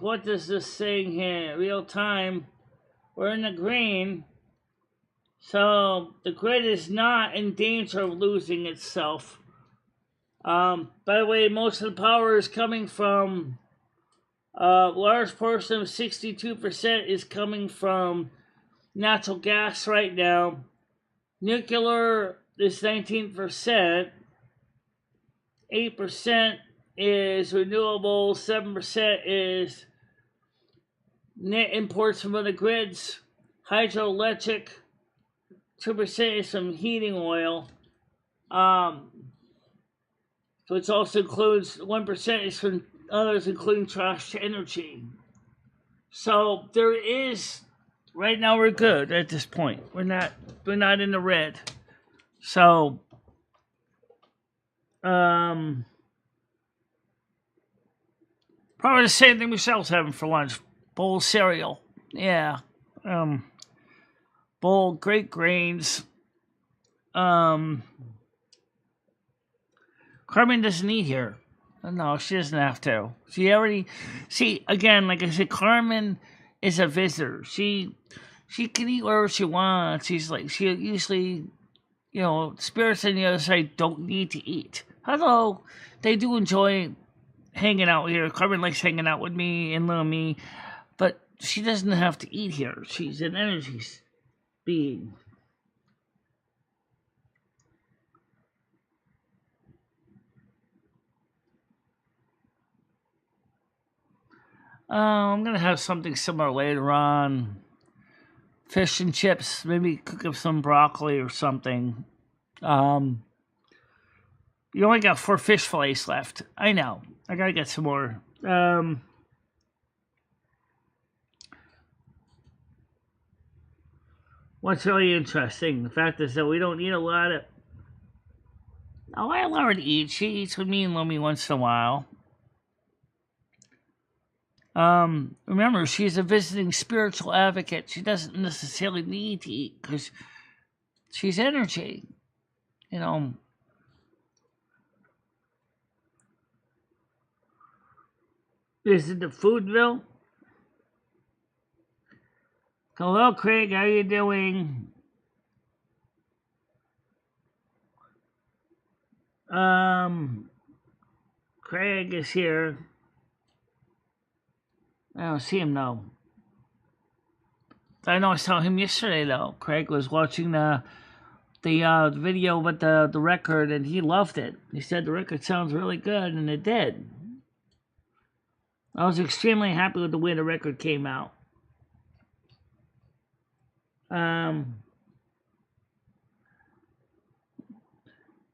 what is this saying here? Real time. We're in the green. So the grid is not in danger of losing itself. By the way, most of the power is coming from, large portion of 62% is coming from natural gas right now. Nuclear is 19%. 8% is renewable, 7% is net imports from other grids, hydroelectric, 2% is from heating oil. Which also includes 1% is from others, including trash to energy. So there is, right now we're good at this point. We're not in the red. So, probably the same thing Michelle's having for lunch. Bowl of cereal. Yeah. Bowl, great grains. Carmen doesn't eat here. No, she doesn't have to. She already... See, again, like I said, Carmen is a visitor. She can eat wherever she wants. She usually, spirits on the other side don't need to eat. Although, they do enjoy hanging out here. Carmen likes hanging out with me and little me. But she doesn't have to eat here. She's an energy being. I'm going to have something similar later on. Fish and chips. Maybe cook up some broccoli or something. You only got 4 fish fillets left. I know. I got to get some more. What's really interesting, the fact is that we don't eat a lot of... Oh, I allow her to eat. She eats with me and Lomi once in a while. Remember, she's a visiting spiritual advocate. She doesn't necessarily need to eat because she's energy. Is it the Foodville? Hello, Craig. How you doing? Craig is here. I don't see him now. I know I saw him yesterday though. Craig was watching the video with the record and he loved it. He said the record sounds really good, and it did. I was extremely happy with the way the record came out. I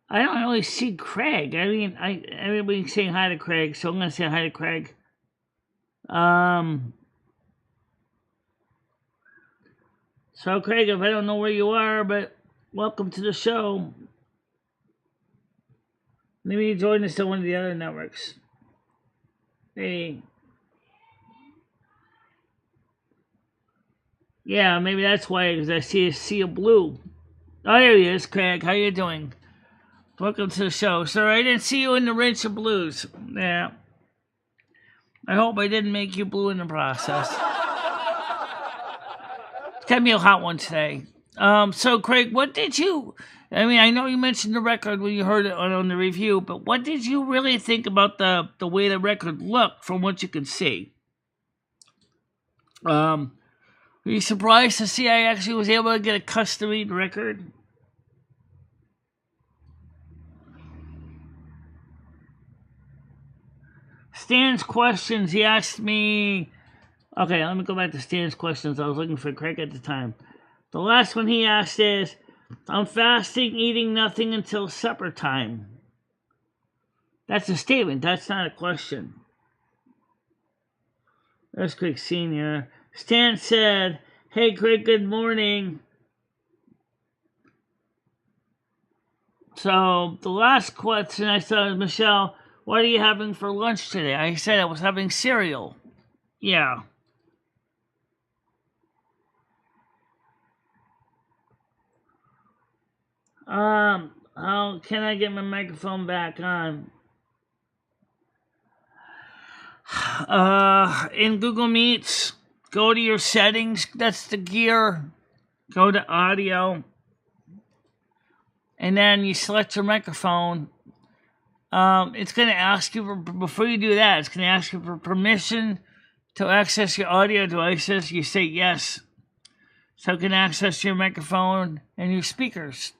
don't really see Craig. I mean, everybody's saying hi to Craig, so I'm gonna say hi to Craig. So Craig, if I don't know where you are, but welcome to the show. Maybe you join us on one of the other networks. Maybe. Yeah, maybe that's why, because I see a sea of blue. Oh, there he is, Craig. How you doing? Welcome to the show. Sorry, I didn't see you in the Rinse of Blues. Yeah. I hope I didn't make you blue in the process. It's gonna be a hot one today. So Craig, what did you... I mean, I know you mentioned the record when you heard it on the review, but what did you really think about the way the record looked from what you could see? Were you surprised to see I actually was able to get a custom-made record? Stan's questions, he asked me... Okay, let me go back to Stan's questions. I was looking for Craig at the time. The last one he asked is, I'm fasting, eating nothing until supper time. That's a statement. That's not a question. That's Craig Sr. Stan said, hey, Craig, good morning. So, the last question I saw was, Michelle, what are you having for lunch today? I said I was having cereal. Yeah. How can I get my microphone back on? In Google Meets, go to your settings. That's the gear. Go to audio. And then you select your microphone. It's going to ask you, before you do that, it's going to ask you for permission to access your audio devices. You say yes. So it can access your microphone and your speakers.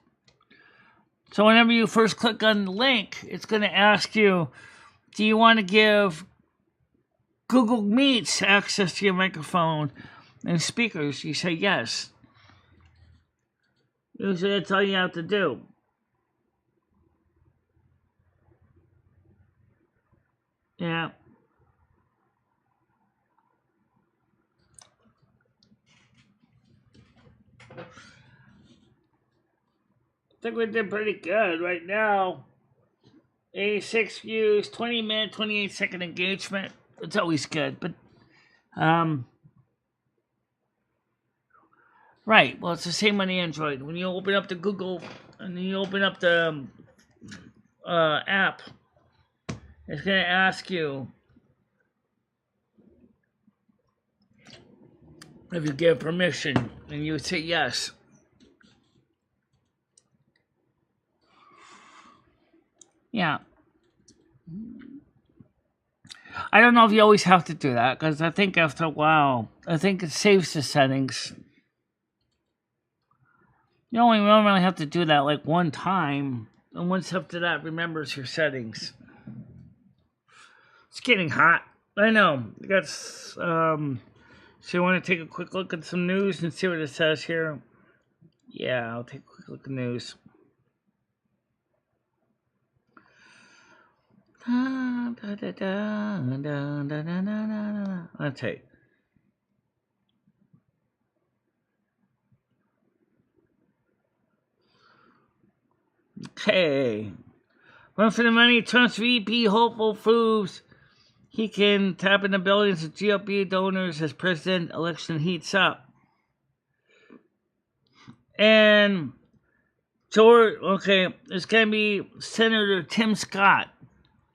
So whenever you first click on the link, it's going to ask you do you want to give Google Meets access to your microphone and speakers? You say yes. Usually that's all you have to do. Yeah. I think we did pretty good right now. 86 views, 20 minute, 28-second engagement. It's always good, but right. Well, it's the same on Android. When you open up the Google and then you open up the app, it's going to ask you if you give permission, and you would say yes. Yeah. I don't know if you always have to do that, because I think after a while, I think it saves the settings. You only normally have to do that like one time, and once after that, remembers your settings. It's getting hot. I know. I got, so you want to take a quick look at some news and see what it says here? Yeah, I'll take a quick look at news. Let's see. Okay. Run for the money, Trump's VP hopeful proves he can tap into billions of GOP donors as president election heats up. And George, okay, it's going to be Senator Tim Scott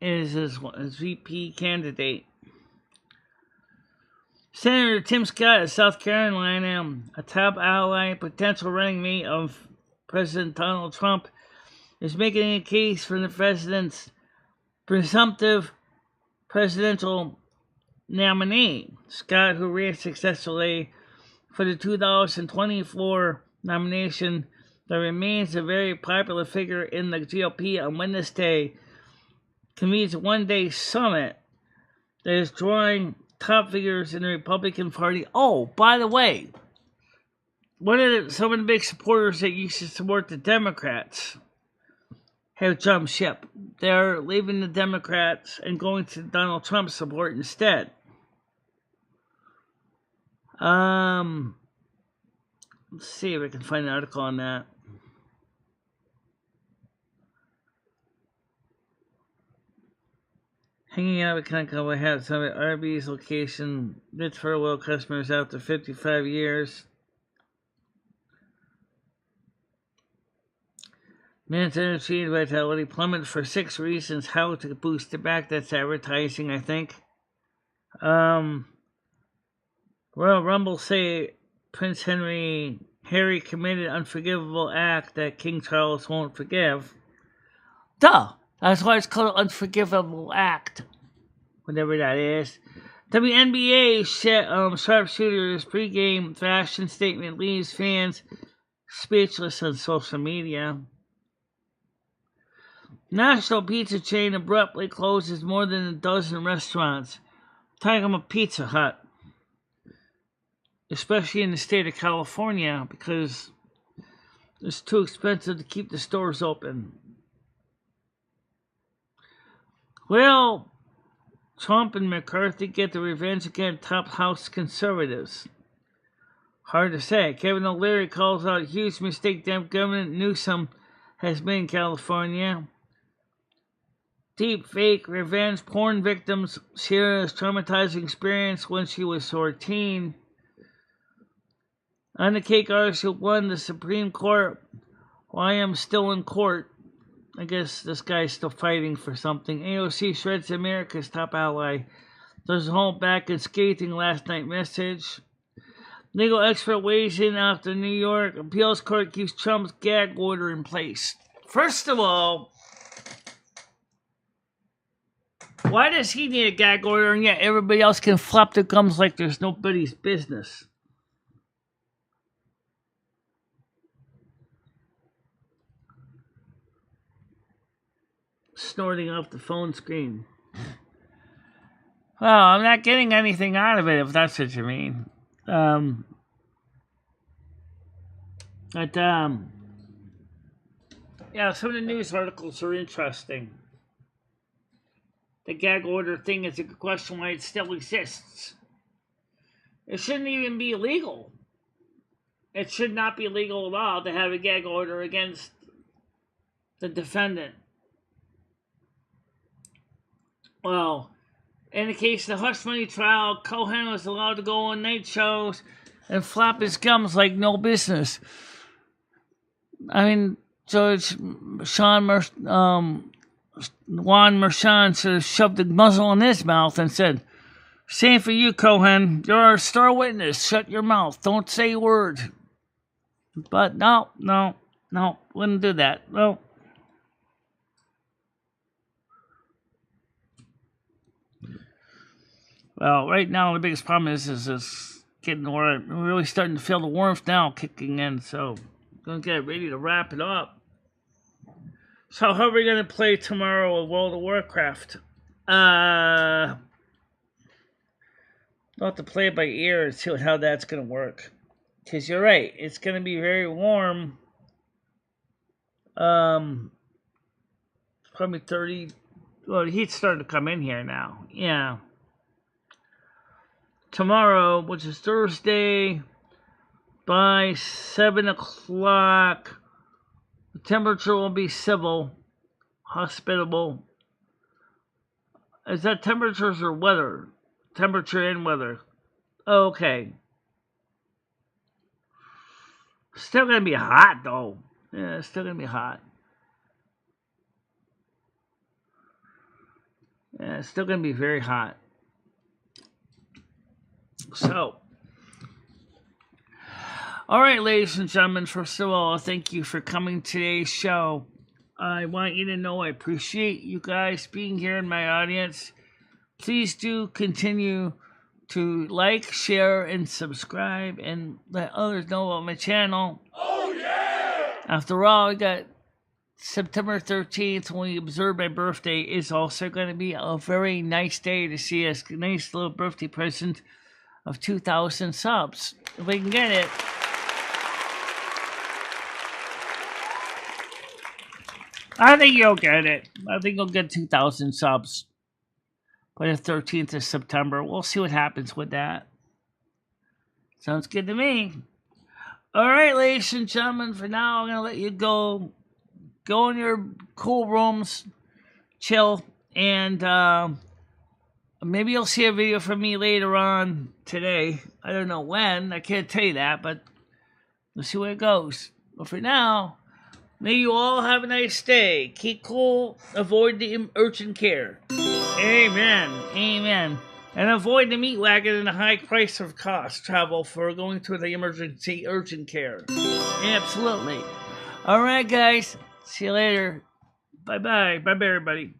is his VP candidate. Senator Tim Scott of South Carolina, a top ally, potential running mate of President Donald Trump, is making a case for the president's presumptive presidential nominee. Scott, who ran successfully for the 2024 nomination, that remains a very popular figure in the GOP on Wednesday, convenes a one-day summit that is drawing top figures in the Republican Party. Oh, by the way, some of the big supporters that used to support the Democrats have jumped ship. They're leaving the Democrats and going to Donald Trump's support instead. Let's see if I can find an article on that. Hanging out with Conco had some at RB's location. Rich farewell customers after 55 years. Man's energy and vitality plummets for 6 reasons how to boost it back. That's advertising, I think. Royal Rumble say Prince Harry committed unforgivable act that King Charles won't forgive. Duh! That's why it's called unforgivable act. Whatever that is. WNBA sharpshooters pregame fashion statement leaves fans speechless on social media. National pizza chain abruptly closes more than a dozen restaurants. Talking about Pizza Hut. Especially in the state of California, because it's too expensive to keep the stores open. Well, Trump and McCarthy get the revenge against top House conservatives. Hard to say. Kevin O'Leary calls out a huge mistake Governor Newsom has made in California. Deep fake revenge porn victims share a traumatizing experience when she was 14. On the cake artist who won the Supreme Court, why I'm still in court. I guess this guy's still fighting for something. AOC shreds America's top ally. There's a hold back and scathing last night message. Legal expert weighs in after New York appeals court keeps Trump's gag order in place. First of all, why does he need a gag order and yet everybody else can flap their gums like there's nobody's business? Snorting off the phone screen. Well, I'm not getting anything out of it, if that's what you mean. But, yeah, some of the news articles are interesting. The gag order thing is a good question why it still exists. It shouldn't even be illegal. It should not be legal at all to have a gag order against the defendant. Well, in the case of the hush money trial, Cohen was allowed to go on night shows and flap his gums like no business. I mean, Judge Juan Merchan should have shoved the muzzle in his mouth and said, "Same for you, Cohen. You're a star witness. Shut your mouth. Don't say a word." But no, wouldn't do that. No. Well, right now the biggest problem is getting we're really starting to feel the warmth now kicking in, so I'm gonna get ready to wrap it up. So how are we gonna play tomorrow with World of Warcraft? I'll have to play it by ear and see how that's gonna work. Cause you're right, it's gonna be very warm. Probably 30. Well, the heat's starting to come in here now. Yeah. Tomorrow, which is Thursday, by 7 o'clock, the temperature will be civil, hospitable. Is that temperatures or weather? Temperature and weather. Okay. Still gonna be hot though. Yeah, it's still gonna be hot. Yeah, it's still gonna be very hot. So, all right, ladies and gentlemen, first of all, thank you for coming to today's show. I want you to know I appreciate you guys being here in my audience. Please do continue to like, share, and subscribe, and let others know about my channel. Oh yeah! After all, we got September 13th, when we observe my birthday, is also going to be a very nice day to see a nice little birthday present of 2,000 subs, if we can get it. I think you'll get it. I think you'll get 2,000 subs by the 13th of September. We'll see what happens with that. Sounds good to me. All right, ladies and gentlemen, for now, I'm going to let you go. Go in your cool rooms, chill, and maybe you'll see a video from me later on today. I don't know when. I can't tell you that, but we'll see where it goes. But for now, may you all have a nice day. Keep cool. Avoid the urgent care. Amen. Amen. And avoid the meat wagon and the high price of cost travel for going to the emergency urgent care. Absolutely. All right, guys. See you later. Bye-bye. Bye-bye, everybody.